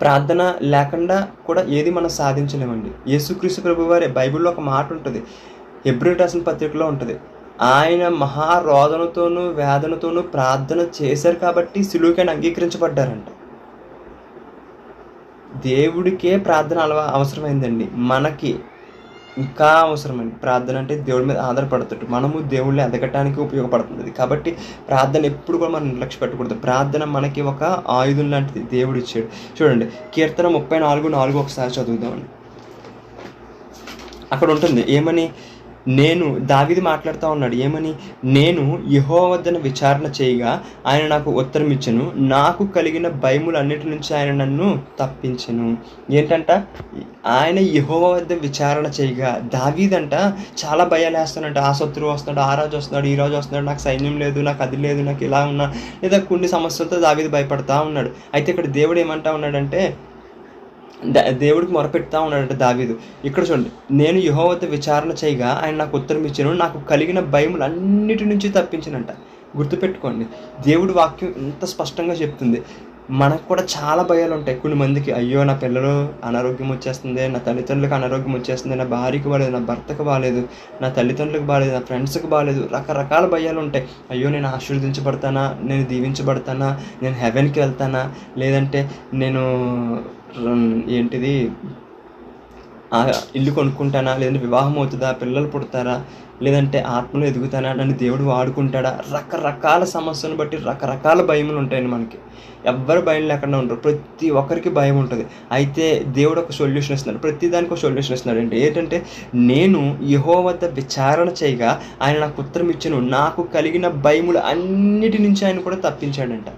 ప్రార్థన లేకుండా కూడా ఏది మనం సాధించలేమండి. యేసుక్రీస్తు ప్రభు వారి బైబిల్లో ఒక మాట ఉంటుంది, హెబ్రీ రాసిన పత్రికలో ఉంటుంది. ఆయన మహారోదనతోనూ వేదనతోనూ ప్రార్థన చేశారు కాబట్టి సిలువకైనా అంగీకరించబడ్డారంట. దేవుడికే ప్రార్థన అవసరమైందండి, మనకి ఇంకా అవసరమండి. ప్రార్థన అంటే దేవుడి మీద ఆధారపడుతుంటారు, మనము దేవుళ్ళని ఎదగటానికి ఉపయోగపడుతుంది. కాబట్టి ప్రార్థన ఎప్పుడు కూడా మనం నిర్లక్ష్య పెట్టకూడదు. ప్రార్థన మనకి ఒక ఆయుధం లాంటిది దేవుడు ఇచ్చాడు. చూడండి, కీర్తన 34:4 ఒకసారి చదువుదామండి. అక్కడ ఉంటుంది ఏమని, దావీదు మాట్లాడుతూ ఉన్నాడు ఏమని, నేను యెహోవా వద్దన విచారణ చేయగా ఆయన నాకు ఉత్తరం ఇచ్చెను, నాకు కలిగిన భయములన్నిటి నుంచి ఆయన నన్ను తప్పించెను. ఏంటంట, ఆయన యెహోవా వద్ద విచారణ చేయగా. దావీదంట చాలా భయాలు వేస్తానంట. ఆ శత్రువు వస్తున్నాడు, ఆ రాజు వస్తున్నాడు, ఈ రాజు వస్తున్నాడు, నాకు సైన్యం లేదు, నాకు అది లేదు, నాకు ఇలా ఉన్నా, లేదా కొన్ని సమస్యలతో దావీదు భయపడతా ఉన్నాడు. అయితే ఇక్కడ దేవుడు ఏమంటా ఉన్నాడంటే, దేవుడికి మొరపెడతా ఉన్నాడంట దావీదు. ఇక్కడ చూడండి, నేను యెహోవా వద్ద విచారణ చేయగా ఆయన నాకు ఉత్తరం ఇచ్చాను, నాకు కలిగిన భయములు అన్నిటి నుంచి తప్పించినంట. గుర్తుపెట్టుకోండి, దేవుడి వాక్యం ఎంత స్పష్టంగా చెప్తుంది. మనకు కూడా చాలా భయాలు ఉంటాయి. కొన్ని మందికి, అయ్యో నా పిల్లలు అనారోగ్యం వచ్చేస్తుంది, నా తల్లిదండ్రులకు అనారోగ్యం వచ్చేస్తుంది, నా భార్యకు బాగాలేదు, నా భర్తకు బాగాలేదు, నా తల్లిదండ్రులకు బాగాలేదు, నా ఫ్రెండ్స్కి బాగాలేదు, రకరకాల భయాలు ఉంటాయి. అయ్యో నేను ఆశీర్వదించబడతానా, నేను దీవించబడతానా, నేను హెవెన్కి వెళ్తానా, లేదంటే నేను ఏంటిది ఇల్లు కొనుక్కుంటానా, లేదంటే వివాహం అవుతుందా, పిల్లలు పుడతారా, లేదంటే ఆత్మలో ఎదుగుతానా, నన్ను దేవుడు వాడుకుంటాడా, రకరకాల సమస్యలను బట్టి రకరకాల భయములు ఉంటాయండి మనకి. ఎవ్వరు భయం లేకుండా ఉంటారు, ప్రతి ఒక్కరికి భయం ఉంటుంది. అయితే దేవుడు ఒక సొల్యూషన్ ఇస్తున్నాడు, ప్రతి దానికి ఒక సొల్యూషన్ ఇస్తున్నాడు అండి. ఏంటంటే, నేను యెహోవా వద్ద విచారణ చేయగా ఆయన నాకు ఉత్తరం ఇచ్చెను, నాకు కలిగిన భయములు అన్నిటి నుంచి ఆయన కూడా తప్పించాడంట.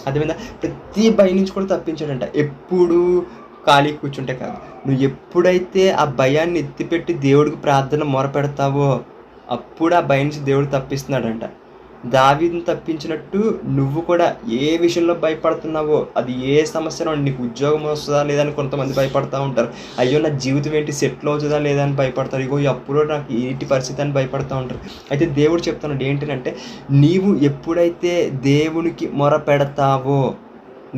అదేవిధంగా ప్రతి భయం నుంచి కూడా తప్పించాడంట. ఎప్పుడు ఖాళీ కూర్చుంటే కాదు, నువ్వు ఎప్పుడైతే ఆ భయాన్ని ఎత్తిపెట్టి దేవుడికి ప్రార్థన మొరపెడతావో అప్పుడు ఆ భయం నుంచి దేవుడు తప్పిస్తున్నాడంట. దావీదుని తప్పించినట్టు నువ్వు కూడా ఏ విషయంలో భయపడుతున్నావో, అది ఏ సమస్యలో, నీకు ఉద్యోగం వస్తుందా లేదా అని కొంతమంది భయపడుతూ ఉంటారు. అయ్యో నా జీవితం ఏంటి, సెటిల్ అవుతుందా లేదా అని భయపడతారు. ఇగో ఈ అప్పులో నాకు ఏంటి పరిస్థితి అని భయపడుతూ ఉంటారు. అయితే దేవుడు చెప్తున్నాడు ఏంటంటే, నీవు ఎప్పుడైతే దేవునికి మొరపెడతావో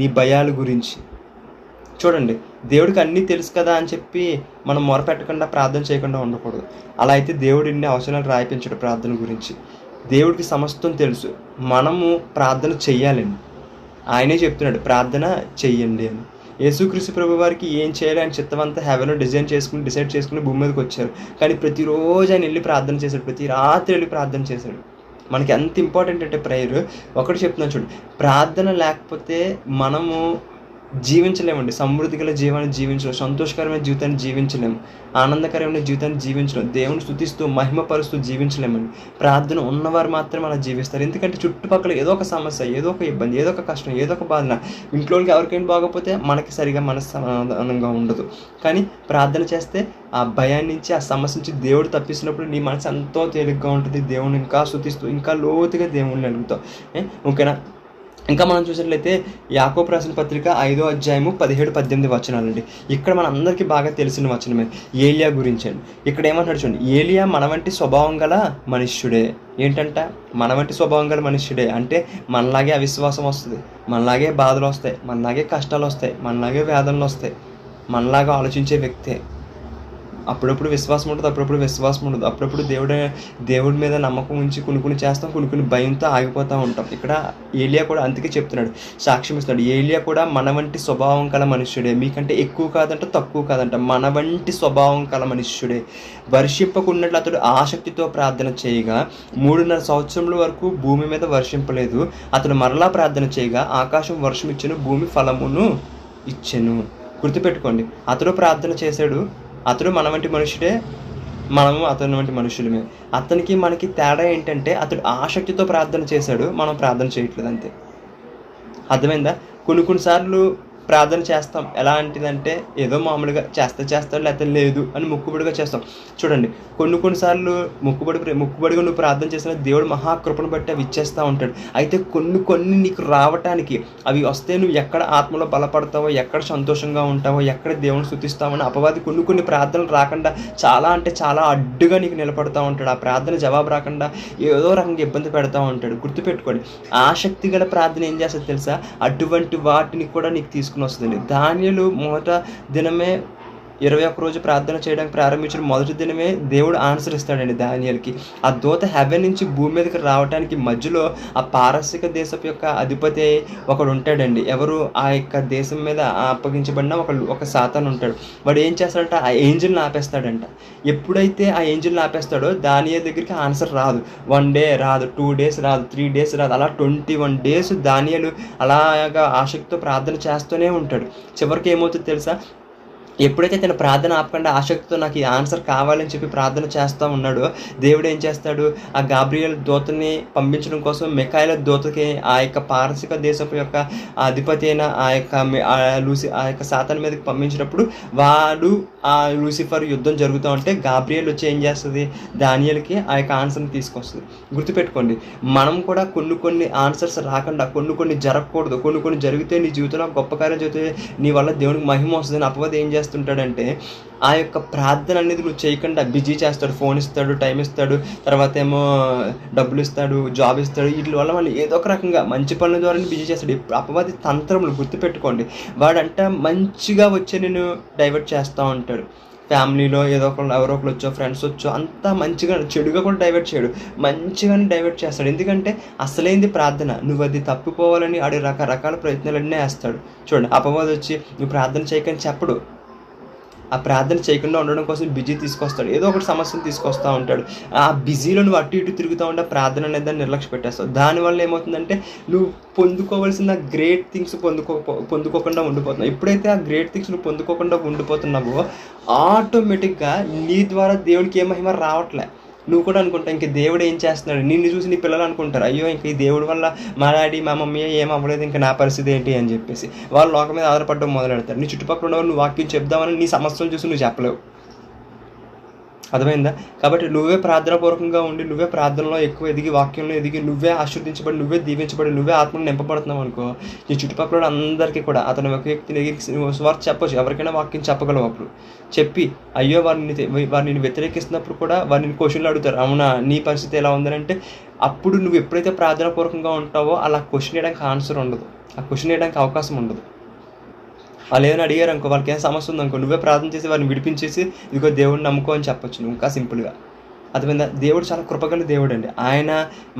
నీ భయాల గురించి, చూడండి, దేవుడికి అన్నీ తెలుసు కదా అని చెప్పి మనం మొరపెట్టకుండా ప్రార్థన చేయకుండా ఉండకూడదు. అలా అయితే దేవుడు ఇన్ని అవసరాలు రాయిపించడు. ప్రార్థన గురించి దేవుడికి సమస్తం తెలుసు, మనము ప్రార్థన చెయ్యాలండి. ఆయనే చెప్తున్నాడు ప్రార్థన చెయ్యండి అని. యేసుక్రీస్తు ప్రభు వారికి ఏం చేయాలి ఆయన చిత్తమంతా హెవెన్లో డిసైడ్ చేసుకుని భూమి మీదకి వచ్చారు. కానీ ప్రతిరోజు ఆయన వెళ్ళి ప్రార్థన చేశాడు, ప్రతి రాత్రి వెళ్ళి ప్రార్థన చేశాడు. మనకి ఎంత ఇంపార్టెంట్ అంటే ప్రేయర్. ఒకటి చెప్తున్నాను చూడండి, ప్రార్థన లేకపోతే మనము జీవించలేమండి. సమృద్ధి గల జీవాన్ని జీవించలేము, సంతోషకరమైన జీవితాన్ని జీవించలేము, ఆనందకరమైన జీవితాన్ని జీవించలేము, దేవుని స్తుతిస్తూ మహిమపరుస్తూ జీవించలేమండి. ప్రార్థన ఉన్నవారు మాత్రమే అలా జీవిస్తారు. ఎందుకంటే చుట్టుపక్కల ఏదో ఒక సమస్య, ఏదో ఒక ఇబ్బంది, ఏదో ఒక కష్టం, ఏదో ఒక బాధన, ఇంట్లోకి ఎవరికైనా బాగోకపోతే మనకి సరిగా మనస్సమాధానంగా ఉండదు. కానీ ప్రార్థన చేస్తే ఆ భయాన్ని నుంచి, ఆ సమస్య నుంచి దేవుడు తప్పిస్తున్నప్పుడు నీ మనసు ఎంతో తేలిగ్గా ఉంటుంది. దేవుని ఇంకా స్తుతిస్తూ ఇంకా లోతుగా దేవుణ్ణి అడుగుతావు. ఓకేనా? ఇంకా మనం చూసినట్లయితే యాకోబు రాసిన పత్రిక 5వ అధ్యాయము 17-18 వచనాలండి. ఇక్కడ మన అందరికీ బాగా తెలిసిన వచనమే ఏలియా గురించి అండి. ఇక్కడ ఏమంటాడు చూడండి, ఏలియా మన వంటి స్వభావం గల మనుష్యుడే. ఏంటంట? మన వంటి స్వభావం గల మనుష్యుడే అంటే మనలాగే అవిశ్వాసం వస్తుంది, మనలాగే బాధలు వస్తాయి, మనలాగే కష్టాలు వస్తాయి, మనలాగే వేదనలు వస్తాయి, మనలాగా ఆలోచించే వ్యక్తే. అప్పుడప్పుడు విశ్వాసం ఉంటుంది, అప్పుడప్పుడు విశ్వాసం ఉండదు. అప్పుడప్పుడు దేవుడి మీద నమ్మకం ఉంచి కొన్ని చేస్తాం, కొన్ని భయంతో ఆగిపోతూ ఉంటాం. ఇక్కడ ఏలియా కూడా అందుకే చెప్తున్నాడు, సాక్ష్యం ఇస్తున్నాడు. ఏలియా కూడా మన వంటి స్వభావం కల మనుష్యుడే, మీకంటే ఎక్కువ కాదంట, తక్కువ కాదంట, మన వంటి స్వభావం కల మనుష్యుడే. వర్షింపకున్నట్లు అతడు ఆసక్తితో ప్రార్థన చేయగా 3.5 సంవత్సరముల వరకు భూమి మీద వర్షింపలేదు. అతడు మరలా ప్రార్థన చేయగా ఆకాశం వర్షం ఇచ్చెను, భూమి ఫలమును ఇచ్చెను. గుర్తుపెట్టుకోండి, అతడు ప్రార్థన చేశాడు, అతడు మన వంటి మనుషుడే, మనము అతని వంటి మనుషులమే. అతనికి మనకి తేడా ఏంటంటే అతడు ఆసక్తితో ప్రార్థన చేశాడు, మనం ప్రార్థన చేయట్లేదు అంతే. అర్థమైందా? కొన్నిసార్లు ప్రార్థన చేస్తాం, ఎలాంటిదంటే ఏదో మామూలుగా చేస్తాడు, లేకపోతే లేదు అని మొక్కుబడిగా చేస్తాం. చూడండి, కొన్నిసార్లు మొక్కుబడిగా నువ్వు ప్రార్థన చేసిన దేవుడు మహాకృపను బట్టి అవి ఇచ్చేస్తూ ఉంటాడు. అయితే కొన్ని నీకు రావటానికి, అవి వస్తే నువ్వు ఎక్కడ ఆత్మలో బలపడతావో, ఎక్కడ సంతోషంగా ఉంటావో, ఎక్కడ దేవుని స్తుతిస్తావని అపవాది కొన్ని ప్రార్థనలు రాకుండా చాలా అడ్డుగా నీకు నిలబడతా ఉంటాడు. ఆ ప్రార్థన జవాబు రాకుండా ఏదో రకంగా ఇబ్బంది పెడతా ఉంటాడు. గుర్తుపెట్టుకోండి, ఆసక్తి గల ప్రార్థన ఏం చేస్తుంది తెలుసా? అటువంటి వాటిని కూడా నీకు తీసుకుని వస్తుంది. దానియేలు మొదట దినమే 21 రోజు ప్రార్థన చేయడానికి ప్రారంభించిన మొదటి దినమే దేవుడు ఆన్సర్ ఇస్తాడండి దానియేలుకి. ఆ దూత హెవెన్ నుంచి భూమి మీదకి రావడానికి మధ్యలో ఆ పారసిక దేశపు యొక్క అధిపతి ఒకడు ఉంటాడండి. ఎవరు? ఆ యొక్క దేశం మీద అప్పగించబడిన ఒక సాతాను ఉంటాడు. వాడు ఏం చేస్తాడంట? ఆ ఏంజిల్ని ఆపేస్తాడంట. ఎప్పుడైతే ఆ ఏంజిల్ని ఆపేస్తాడో దానియేలు దగ్గరికి ఆన్సర్ రాదు. 1 డే రాదు, 2 డేస్ రాదు, 3 డేస్ రాదు, అలా 21 డేస్ దానియేలు అలాగా ఆసక్తితో ప్రార్థన చేస్తూనే ఉంటాడు. చివరికి ఏమవుతుందో తెలుసా? ఎప్పుడైతే తన ప్రార్థన ఆపకుండా ఆసక్తితో నాకు ఈ ఆన్సర్ కావాలని చెప్పి ప్రార్థన చేస్తూ ఉన్నాడో, దేవుడు ఏం చేస్తాడు? ఆ గాబ్రియల్ దూతని పంపించడం కోసం మిఖాయేలు దూతకి ఆ యొక్క పారసిక దేశపు యొక్క అధిపతి అయిన ఆ యొక్క సాతాను మీదకి పంపించినప్పుడు వాడు ఆ లూసిఫర్ యుద్ధం జరుగుతూ ఉంటే గాబ్రియల్ వచ్చి ఏం చేస్తుంది? దానియేలుకి ఆ యొక్క ఆన్సర్ని తీసుకొస్తుంది. గుర్తుపెట్టుకోండి, మనం కూడా కొన్ని ఆన్సర్స్ రాకుండా, కొన్ని జరగకూడదు, కొన్ని జరిగితే నీ జీవితంలో గొప్ప కార్యం జరిగితే నీ వల్ల దేవునికి మహిమ వస్తుందని అపవాది ఏం చేస్తుంటాడంటే ఆ యొక్క ప్రార్థన అనేది నువ్వు చేయకుండా బిజీ చేస్తాడు. ఫోన్ ఇస్తాడు, టైం ఇస్తాడు, తర్వాత ఏమో డబ్బులు ఇస్తాడు, జాబ్ ఇస్తాడు. వీటి వల్ల వాళ్ళు ఏదో ఒక రకంగా మంచి పనుల ద్వారా బిజీ చేస్తాడు. అపవాది తంత్రములు గుర్తుపెట్టుకోండి. వాడంట మంచిగా వచ్చి నేను డైవర్ట్ చేస్తూ ఉంటాడు. ఫ్యామిలీలో ఎవరో ఒకరు వచ్చో, ఫ్రెండ్స్ వచ్చో, అంతా మంచిగా, చెడుగా కూడా డైవర్ట్ చేయడు, మంచిగానే డైవర్ట్ చేస్తాడు. ఎందుకంటే అసలైంది ప్రార్థన. నువ్వు అది తప్పిపోవాలని ఆడి రకరకాల ప్రయత్నాలన్నీ వేస్తాడు. చూడండి, అపవాది వచ్చి నువ్వు ప్రార్థన చేయకని చెప్పడు, ఆ ప్రార్థన చేయకుండా ఉండడం కోసం బిజీ తీసుకొస్తాడు, ఏదో ఒకటి సమస్యను తీసుకొస్తూ ఉంటాడు. ఆ బిజీలో నువ్వు అటు ఇటు తిరుగుతూ ఉంటే ప్రార్థన అనేది దాన్ని నిర్లక్ష్య పెట్టేస్తావు. దానివల్ల ఏమవుతుందంటే నువ్వు పొందుకోవాల్సిన గ్రేట్ థింగ్స్ పొందుకోకుండా ఉండిపోతున్నావు. ఎప్పుడైతే ఆ గ్రేట్ థింగ్స్ నువ్వు పొందుకోకుండా ఉండిపోతున్నావో ఆటోమేటిక్గా నీ ద్వారా దేవుడికి ఏ మహిమ రావట్లే. నువ్వు కూడా అనుకుంటావు ఇంక దేవుడు ఏం చేస్తున్నాడు, నిన్ను చూసి నీ పిల్లలు అనుకుంటారు, అయ్యో ఇంక ఈ దేవుడి వల్ల మా డాడీ మా మమ్మీ ఏం అవ్వలేదు, ఇంకా నా పరిస్థితి ఏంటి అని చెప్పేసి వాళ్ళు లోకం మీద ఆధారపడడం మొదలెడతారు. నీ చుట్టుపక్కల ఉన్నవాళ్ళు నువ్వు వాక్యం చెప్దామని నీ సమస్యలు చూసి నువ్వు చెప్పలేవు. అర్థమైందా? కాబట్టి నువ్వే ప్రార్థనాపూర్వకంగా ఉండి, నువ్వే ప్రార్థనలో ఎక్కువ ఎదిగి, వాక్యంలో ఎదిగి, నువ్వే ఆశీర్వదించబడి, నువ్వే దీవించబడి, నువ్వే ఆత్మను నింపబడుతున్నావు అనుకో, నీ చుట్టుపక్కల అందరికీ కూడా అతను ఒక వ్యక్తిని స్వార్థ చెప్పచ్చు. ఎవరికైనా వాక్యం చెప్పగలవు. అప్పుడు చెప్పి అయ్యో వారిని వ్యతిరేకిస్తున్నప్పుడు కూడా వారిని క్వశ్చన్లు అడుగుతారు, అవునా నీ పరిస్థితి ఎలా ఉందని. అంటే అప్పుడు నువ్వు ఎప్పుడైతే ప్రార్థనాపూర్వకంగా ఉంటావో అలా క్వశ్చన్ వేయడానికి ఆన్సర్ ఉండదు, ఆ క్వశ్చన్ వేయడానికి అవకాశం ఉండదు. వాళ్ళు ఏమైనా అడిగారు అనుకో, వాళ్ళకి ఏం సమస్య ఉందనుకో, నువ్వే ప్రార్థన చేసి వారిని విడిపించేసి ఇదిగో దేవుడిని నమ్ముకో అని చెప్పొచ్చు నువ్వు ఇంకా సింపుల్గా. అర్థమైందా? దేవుడు చాలా కృపగల దేవుడు అండి. ఆయన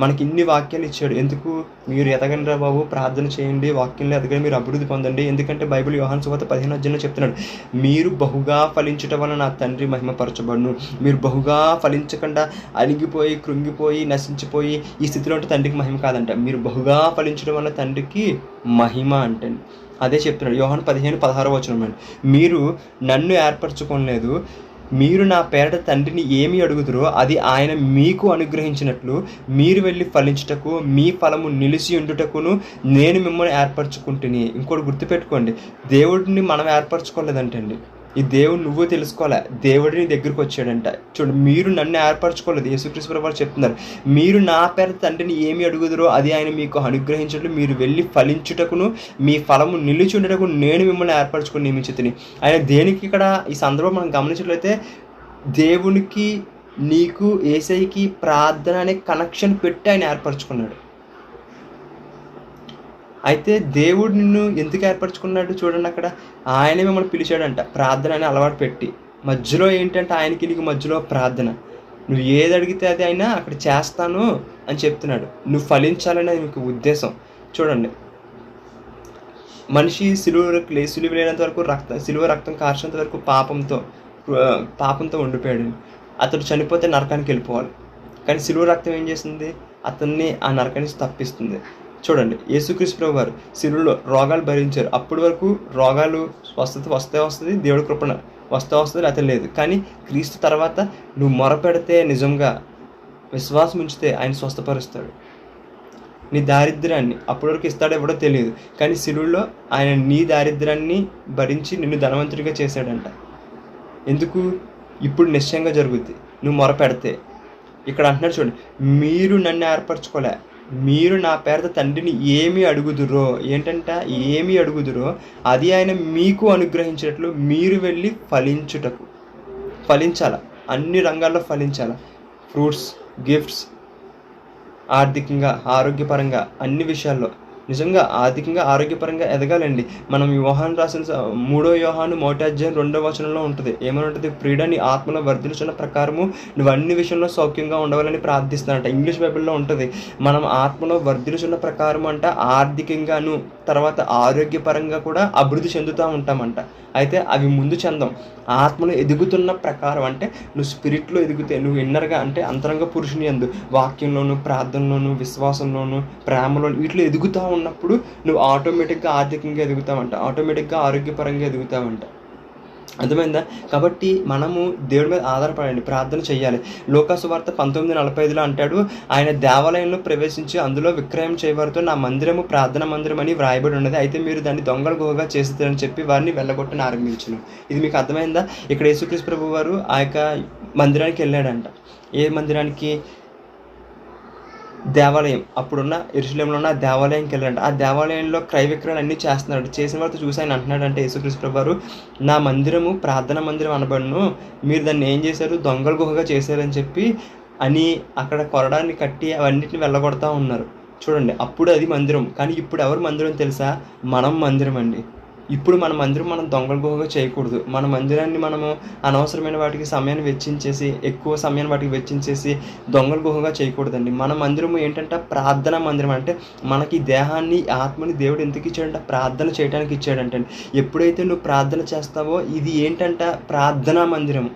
మనకి ఇన్ని వాక్యాలు ఇచ్చాడు. ఎందుకు? మీరు ఎదగండి రా బాబు, ప్రార్థన చేయండి, వాక్యంలో ఎదగండి, మీరు అభివృద్ధి పొందండి. ఎందుకంటే బైబిల్ యోహాను సువార్త 15 చెప్తున్నాడు, మీరు బహుగా ఫలించటం వల్ల నా తండ్రి మహిమపరచబడును. మీరు బహుగా ఫలించకుండా అలిగిపోయి, కృంగిపోయి, నశించిపోయి ఈ స్థితిలో ఉంటే తండ్రికి మహిమ కాదంట. మీరు బహుగా ఫలించడం వల్ల తండ్రికి మహిమ అంటండి. అదే చెప్తున్నాడు యోహాను 15:16 అండి. మీరు నన్ను ఏర్పరచుకోలేదు, మీరు నా పేరట తండ్రిని ఏమి అడుగుదురో అది ఆయన మీకు అనుగ్రహించినట్లు మీరు వెళ్ళి ఫలించుటకు మీ ఫలము నిలిచి ఉండుటకును నేను మిమ్మల్ని ఏర్పరచుకుంటుని. ఇంకోటి గుర్తుపెట్టుకోండి, దేవుడిని మనం ఏర్పరచుకోలేదంటండి. ఈ దేవుడు నువ్వు తెలుసుకోలే, దేవుడి నీ దగ్గరికి వచ్చాడంట. చూడు, మీరు నన్ను ఏర్పరచుకోలేదు. యేసుక్రీస్తు ప్రభువు చెప్తున్నారు, మీరు నా పేరు తండ్రిని ఏమి అడుగుదురో అది ఆయన మీకు అనుగ్రహించినట్లు మీరు వెళ్ళి ఫలించుటకును మీ ఫలము నిలిచి ఉండటకు నేను మిమ్మల్ని ఏర్పరచుకుని నియమించితిని. ఆయన దేనికి ఇక్కడ ఈ సందర్భం మనం గమనించినట్లయితే దేవునికి నీకు యేసయ్యకి ప్రార్థన అనే కనెక్షన్ పెట్టి ఆయన ఏర్పరచుకున్నాడు. అయితే దేవుడు నిన్ను ఎందుకు ఏర్పరచుకున్నాడు చూడండి, అక్కడ ఆయనే మిమ్మల్ని పిలిచాడంట ప్రార్థన అని అలవాటు పెట్టి. మధ్యలో ఏంటంటే ఆయనకి నీకు మధ్యలో ప్రార్థన. నువ్వు ఏది అడిగితే అది అయినా అక్కడ చేస్తాను అని చెప్తున్నాడు. నువ్వు ఫలించాలని నీకు ఉద్దేశం. చూడండి, మనిషి సిలువ లేనంత వరకు సిలువ రక్తం కార్చేంత వరకు పాపంతో ఉండిపోయాడు. అతడు చనిపోతే నరకానికి వెళ్ళిపోవాలి. కానీ సిలువ రక్తం ఏం చేస్తుంది? అతన్ని ఆ నరకానికి తప్పిస్తుంది. చూడండి, యేసుక్రీస్తు ప్రభువు వారు సిలువలో రోగాలు భరించారు. అప్పటి వరకు రోగాలు స్వస్థత వస్తుంది, దేవుడి కృపణ వస్తుంది, లేకపోతే లేదు. కానీ క్రీస్తు తర్వాత నువ్వు మొరపెడితే, నిజంగా విశ్వాసం ఉంచితే ఆయన స్వస్థపరుస్తాడు. నీ దారిద్ర్యాన్ని అప్పటి వరకు ఇస్తాడో ఎవడో తెలియదు, కానీ సిలువలో ఆయన నీ దారిద్ర్యాన్ని భరించి నిన్ను ధనవంతుడిగా చేశాడంట. ఎందుకు? ఇప్పుడు నిశ్చయంగా జరుగుద్ది నువ్వు మొరపెడితే. ఇక్కడ అంటున్నాడు చూడండి, మీరు నన్ను ఏర్పరచుకోలే, మీరు నా పేరుతో తండ్రిని ఏమి అడుగుదురో, ఏంటంట ఏమి అడుగుదురో అది ఆయన మీకు అనుగ్రహించినట్లు మీరు వెళ్ళి ఫలించాల. అన్ని రంగాల్లో ఫలించాల. ఫ్రూట్స్, గిఫ్ట్స్, ఆర్థికంగా, ఆరోగ్యపరంగా, అన్ని విషయాల్లో నిజంగా ఆర్థికంగా, ఆరోగ్యపరంగా ఎదగాలండి. మనం యోహాను రాసిన 3వ యోహాను 1:2 ఉంటుంది. ఏమని ఉంటుంది? ప్రియుడా, నీ ఆత్మలో వర్ధిల్చున్న ప్రకారము నువ్వు అన్ని విషయంలో సౌఖ్యంగా ఉండవాలని ప్రార్థిస్తానంట. ఇంగ్లీష్ బైబిల్లో ఉంటుంది, మనం ఆత్మలో వర్ధిల్చున్న ప్రకారం అంట ఆర్థికంగాను తర్వాత ఆరోగ్యపరంగా కూడా అభివృద్ధి చెందుతూ ఉంటామంట. అయితే అవి ముందు చెందాం. ఆత్మలో ఎదుగుతున్న ప్రకారం అంటే నువ్వు స్పిరిట్లో ఎదిగితే, నువ్వు ఇన్నర్గా అంటే అంతరంగ పురుషుని యందు వాక్యంలోను, ప్రార్థనలోను, విశ్వాసంలోను, ప్రేమలోను వీటిలో ఎదుగుతూ ఉన్నప్పుడు నువ్వు ఆటోమేటిక్గా ఆర్థికంగా ఎదుగుతావంట, ఆటోమేటిక్గా ఆరోగ్యపరంగా ఎదుగుతావంట. అర్థమైందా? కాబట్టి మనము దేవుడి మీద ఆధారపడండి, ప్రార్థన చేయాలి. లూకా సువార్త 19:45 అంటాడు, ఆయన దేవాలయంలో ప్రవేశించి అందులో విక్రయం చేయవారితో నా మందిరము ప్రార్థన మందిరం అని వ్రాయబడి ఉన్నది, అయితే మీరు దాన్ని దొంగల గుహగా చేస్తారని చెప్పి వారిని వెళ్ళగొట్టని ఆరంభించును. ఇది మీకు అర్థమైందా? ఇక్కడ యేసుక్రీస్తు ప్రభువు వారు ఆ యొక్క మందిరానికి వెళ్ళాడంట. ఏ మందిరానికి? దేవాలయం. అప్పుడున్న యెరూషలేములో ఉన్న దేవాలయంకి వెళ్ళాడంట. ఆ దేవాలయంలో క్రయ విక్రయాలు అన్నీ చేస్తున్నాడు. చేసిన వారితో చూసి ఆయన అంటున్నాడంటే యేసుక్రీస్తు ప్రభువు వారు, నా మందిరము ప్రార్థన మందిరం అనబడును, మీరు దాన్ని ఏం చేశారు? దొంగల గుహగా చేశారని చెప్పి అని అక్కడ కొరడాన్ని కట్టి అవన్నిటిని వెళ్ళగొడతా ఉన్నారు. చూడండి, అప్పుడు అది మందిరం. కానీ ఇప్పుడు ఎవరు మందిరం తెలుసా? మనం మందిరం అండి. ఇప్పుడు మన మందిరం మనం దొంగల గుహగా చేయకూడదు. మన మందిరాన్ని మనము అనవసరమైన వాటికి సమయాన్ని వెచ్చించేసి, ఎక్కువ సమయాన్ని వాటికి వెచ్చించేసి దొంగల గుహగా చేయకూడదండి. మన మందిరం ఏంటంటే ప్రార్థన మందిరం. అంటే మనకి దేహాన్ని, ఆత్మని దేవుడు ఎందుకు ఇచ్చాడంటే ప్రార్థన చేయడానికి ఇచ్చాడంటే. ఎప్పుడైతే నువ్వు ప్రార్థన చేస్తావో ఇది ఏంటంటే ప్రార్థనా మందిరం.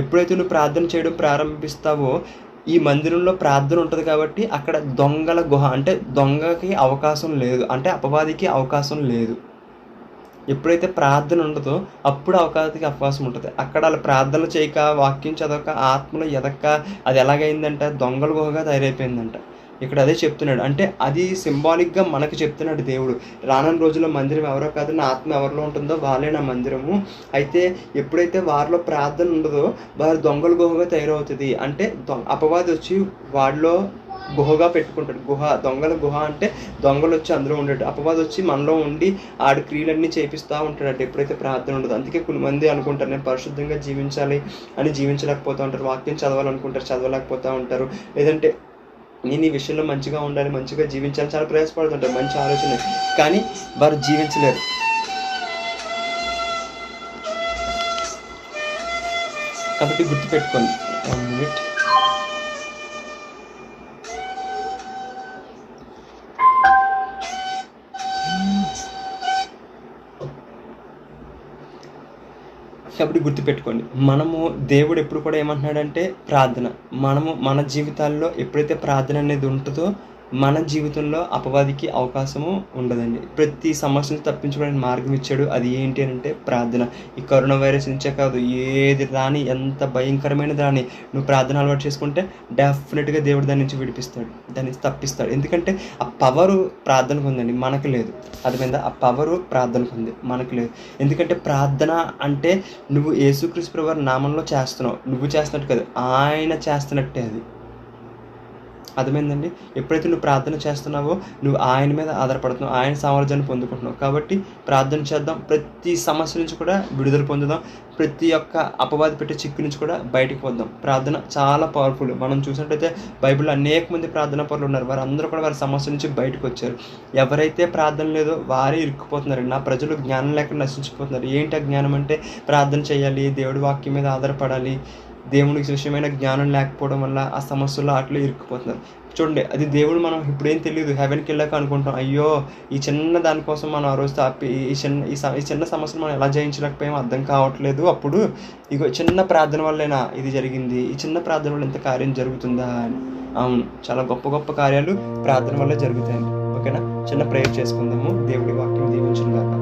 ఎప్పుడైతే నువ్వు ప్రార్థన చేయడం ప్రారంభిస్తావో ఈ మందిరంలో ప్రార్థన ఉంటుంది కాబట్టి అక్కడ దొంగల గుహ అంటే దొంగకి అవకాశం లేదు, అంటే అపవాదికి అవకాశం లేదు. ఎప్పుడైతే ప్రార్థన ఉండదో అప్పుడు అవకాశం ఉంటుంది. అక్కడ వాళ్ళు ప్రార్థనలు చేయక, వాక్యం చదవక, ఆత్మలో ఎదక్క అది ఎలాగైందంట? దొంగల గుహగా తయారైపోయిందంట. ఇక్కడ అదే చెప్తున్నాడు. అంటే అది సింబాలిక్గా మనకు చెప్తున్నాడు దేవుడు. రానున్న రోజుల్లో మందిరం ఎవరో కాదు, నా ఆత్మ ఎవరిలో ఉంటుందో వాళ్ళే నా మందిరము. అయితే ఎప్పుడైతే వారిలో ప్రార్థన ఉండదో వారు దొంగల గుహగా తయారవుతుంది. అంటే అపవాది వచ్చి వాడిలో గుహగా పెట్టుకుంటాడు. దొంగల గుహ అంటే దొంగలు వచ్చి అందులో ఉండేటు, అపవాది వచ్చి మనలో ఉండి ఆడి క్రియలన్నీ చేపిస్తూ ఉంటాడు ఎప్పుడైతే ప్రార్థన ఉండదు. అందుకే కొంతమంది అనుకుంటారు నేను పరిశుద్ధంగా జీవించాలి అని జీవించలేకపోతూ ఉంటారు, వాక్యం చదవాలనుకుంటారు చదవలేకపోతూ ఉంటారు, లేదంటే నేను ఈ విషయంలో మంచిగా ఉండాలి, మంచిగా జీవించాలని చాలా ప్రయాసపడుతుంటారు, మంచి ఆలోచన, కానీ వారు జీవించలేరు. కాబట్టి గుర్తుపెట్టుకోండి. 1 minute. కాబట్టి గుర్తుపెట్టుకోండి, మనము దేవుడు ఎప్పుడు కూడా ఏమంటున్నాడంటే ప్రార్థన. మనము మన జీవితాల్లో ఎప్పుడైతే ప్రార్థన అనేది ఉంటుందో మన జీవితంలో అపవాదికి అవకాశము ఉండదండి. ప్రతి సమస్య నుంచి తప్పించుకోవడానికి మార్గం ఇచ్చాడు. అది ఏంటి అంటే ప్రార్థన. ఈ కరోనా వైరస్ నుంచే కాదు, ఏది రాని, ఎంత భయంకరమైనది రాని, నువ్వు ప్రార్థన అలవాటు చేసుకుంటే డెఫినెట్గా దేవుడు దాని నుంచి విడిపిస్తాడు, దాని నుంచి తప్పిస్తాడు. ఎందుకంటే ఆ పవరు ప్రార్థనకు ఉందండి, మనకు లేదు. అర్థమైందా? ఆ పవరు ప్రార్థనకు ఉంది, మనకు లేదు. ఎందుకంటే ప్రార్థన అంటే నువ్వు యేసుక్రీస్తు ప్రభువారి నామంలో చేస్తున్నావు, నువ్వు చేస్తున్నట్టు కాదు, ఆయన చేస్తున్నట్టే అది. అర్థమైందండి? ఎప్పుడైతే నువ్వు ప్రార్థన చేస్తున్నావో నువ్వు ఆయన మీద ఆధారపడుతున్నావు, ఆయన సామర్థ్యాన్ని పొందుకుంటున్నావు. కాబట్టి ప్రార్థన చేద్దాం, ప్రతి సమస్య నుంచి కూడా విడుదల పొందుదాం, ప్రతి ఒక్క అపవాది పెట్టే చిక్కు నుంచి కూడా బయటకు వద్దాం. ప్రార్థన చాలా పవర్ఫుల్. మనం చూసినట్టయితే బైబిల్లో అనేక మంది ప్రార్థనా పరులు ఉన్నారు, వారందరూ కూడా వారి సమస్య నుంచి బయటకు వచ్చారు. ఎవరైతే ప్రార్థన లేదో వారే ఇరుక్కుపోతున్నారు. నా ప్రజలు జ్ఞానం లేక నశించిపోతున్నారు. ఏంటి ఆ జ్ఞానం అంటే ప్రార్థన చేయాలి, దేవుడి వాక్యం మీద ఆధారపడాలి. దేవునికి విషయమైన జ్ఞానం లేకపోవడం వల్ల ఆ సమస్యల్లో అట్లా ఇరుక్కుపోతున్నారు. చూడండి, అది దేవుడు మనం ఇప్పుడేం తెలియదు, హెవెన్కి వెళ్ళాక అనుకుంటాం, అయ్యో ఈ చిన్న దానికోసం మనం ఆ రోజు ఈ చిన్న సమస్యను మనం ఎలా జయించలేకపోయామో అర్థం కావట్లేదు. అప్పుడు ఇగో చిన్న ప్రార్థన వల్లేనా ఇది జరిగింది, ఈ చిన్న ప్రార్థన వల్ల ఎంత కార్యం జరుగుతుందా అని. అవును, చాలా గొప్ప గొప్ప కార్యాలు ప్రార్థన వల్ల జరుగుతాయండి. ఓకేనా? చిన్న ప్రేయర్ చేసుకుందాము. దేవుడి వాక్యం దీవించును గాక.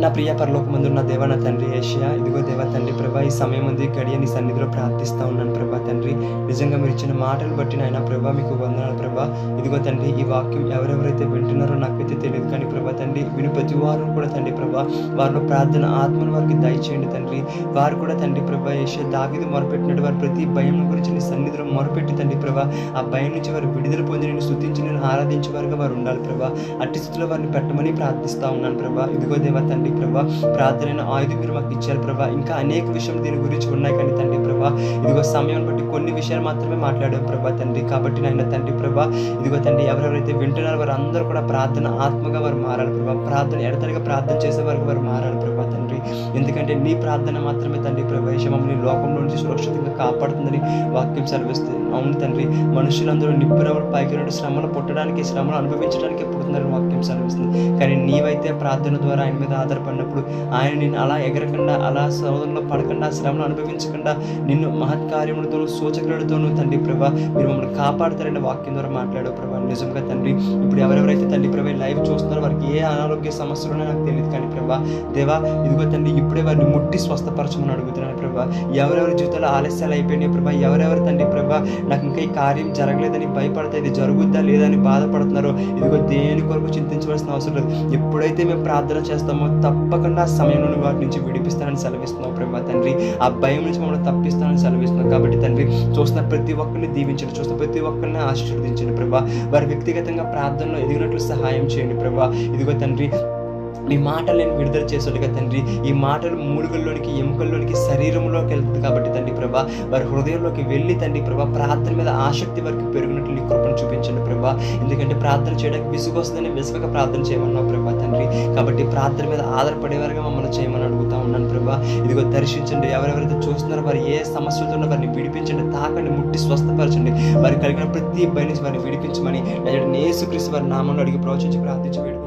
నా ప్రియ పరలోకమందున్న దేవా, నా తండ్రి యేషయా, ఇదిగో దేవా తండ్రి ప్రభా, ఈ సమయం ఉంది గడియ నీ సన్నిధిలో ప్రార్థిస్తూ ఉన్నాను ప్రభా తండ్రి. నిజంగా మీరు ఇచ్చిన మాటలు బట్టి నాయన ప్రభా మీకు వందనాలు ప్రభా. ఇదిగో తండ్రి, ఈ వాక్యం ఎవరెవరైతే వింటున్నారో నాకైతే తెలియదు, కానీ ప్రభా తండ్రి విని ప్రతి వారు కూడా తండ్రి ప్రభా వారిలో ప్రార్థన ఆత్మను వారికి దయచేయండి తండ్రి. వారు కూడా తండ్రి ప్రభా యేషయా దావీదు మొరపెట్టినట్టు వారి ప్రతి భయం గురించి నీ సన్నిధిలో మొరపెట్టి తండ్రి ప్రభా ఆ భయం నుంచి వారు విడుదల పొంది నేను స్తుతించి నేను ఆరాధించే వారుగా వారు ఉండాలి ప్రభా. అట్టి స్థితిలో వారిని పెట్టమని ప్రార్థిస్తూ ఉన్నాను ప్రభా. ఇదిగో దేవా తండ్రి ప్రభా, ప్రార్థన ఆయుధం మీరు మాకు ఇచ్చారు ప్రభా. ఇంకా అనేక విషయం దీని గురించి ఉన్నాయి కానీ తండ్రి ప్రభా ఇదిగో సమయం బట్టి కొన్ని విషయాలు మాత్రమే మాట్లాడాం ప్రభా తండ్రి. కాబట్టి నాయన తండ్రి ప్రభా ఇదిగో తండ్రి ఎవరెవరైతే వింటున్నారో వారు అందరూ కూడా ప్రార్థన ఆత్మగా వారు మారాలి ప్రభా. ప్రార్థన ఎడతడిగా ప్రార్థన చేసే వరకు వారు మారాలి ప్రభా తండ్రి. ఎందుకంటే నీ ప్రార్థన మాత్రమే తండ్రి ప్రభా మమ్మల్ని లోకంలో నుంచి సురక్షితంగా కాపాడుతుందని వాక్యం సెలవిస్తుంది. అవును తండ్రి, మనుషులందరూ నిప్పురవలు పైకి రెండు శ్రమలు పుట్టడానికి, శ్రమలు అనుభవించడానికి పుడుతుందని వాక్యం సెలవిస్తుంది. కానీ నీవైతే ప్రార్థన ద్వారా ఆయన మీద ఆధారపడినప్పుడు ఆయన నిన్ను అలా ఎగరకుండా, అలా సోదనలో పడకుండా, శ్రమను అనుభవించకుండా నిన్ను మహత్కార్యములతోనూ సూచకులతోనూ తండ్రి ప్రభా మీరు మమ్మల్ని కాపాడుతారని వాక్యం ద్వారా మాట్లాడావు ప్రభా. నిజంగా తండ్రి ఇప్పుడు ఎవరెవరైతే తండ్రి ప్రభా లైవ్ చూస్తున్నారో వారికి ఏ అనారోగ్య సమస్యలు నాకు తెలియదు, కానీ ప్రభా దేవా ఇదిగో తండ్రి ఇప్పుడే వారిని ముట్టి స్వస్థపరచమని అడుగుతున్నాను ప్రభా. ఎవరెవరి జీవితాలు ఆలస్యాలు అయిపోయినాయి ప్రభా, ఎవరెవరు తండ్రి ప్రభా నాకు ఇంకా ఈ కార్యం జరగలేదని భయపడతా, ఇది జరుగుద్దా లేదా అని బాధపడుతున్నారో ఇదిగో దేని కొరకు చింతించవలసిన అవసరం లేదు. ఎప్పుడైతే మేము ప్రార్థన చేస్తామో తప్పకుండా ఆ సమయంలో నువ్వు వాటి నుంచి విడిపిస్తానని సెలవిస్తున్నావు ప్రభా తండ్రి. ఆ భయం నుంచి మమ్మల్ని తప్పిస్తానని సెలవిస్తున్నావు. కాబట్టి తండ్రి చూస్తున్న ప్రతి ఒక్కరిని దీవించండి, చూస్తున్న ప్రతి ఒక్కరిని ఆశీర్వదించండి ప్రభా. వారి వ్యక్తిగతంగా ప్రార్థనలో ఎదిగినట్లు సహాయం చేయండి ప్రభా. ఇదిగో తండ్రి ఈ మాటలు నేను విడుదల చేసేట్టుగా తండ్రి, ఈ మాటలు మూలుగల్లోనికి, ఎముకల్లోనికి, శరీరంలోకి వెళ్తుంది. కాబట్టి తండ్రి ప్రభా వారి హృదయంలోకి వెళ్ళి తండ్రి ప్రభా ప్రార్థన మీద ఆసక్తి వరకు పెరిగినట్లు నీ కృపను చూపించండి ప్రభా. ఎందుకంటే ప్రార్థన చేయడానికి విసుగు వస్తుందని విసుగక ప్రార్థన చేయమన్నావు ప్రభా తండ్రి. కాబట్టి ప్రార్థన మీద ఆధారపడేవారుగా మమ్మల్ని చేయమని అడుగుతా ఉన్నాను ప్రభా. ఇదిగో దర్శించండి, ఎవరెవరైతే చూస్తున్నారో వారు ఏ సమస్యలతో ఉన్న వారిని విడిపించండి, తాకండి, ముట్టి స్వస్థపరచండి. వారికి కలిగిన ప్రతి భయం నుంచి వారిని విడిపించమని యేసుక్రీస్తు వారి నామంలో అడిగి ప్రోత్సహించి ప్రార్థించి వేడుకుంటున్నాను.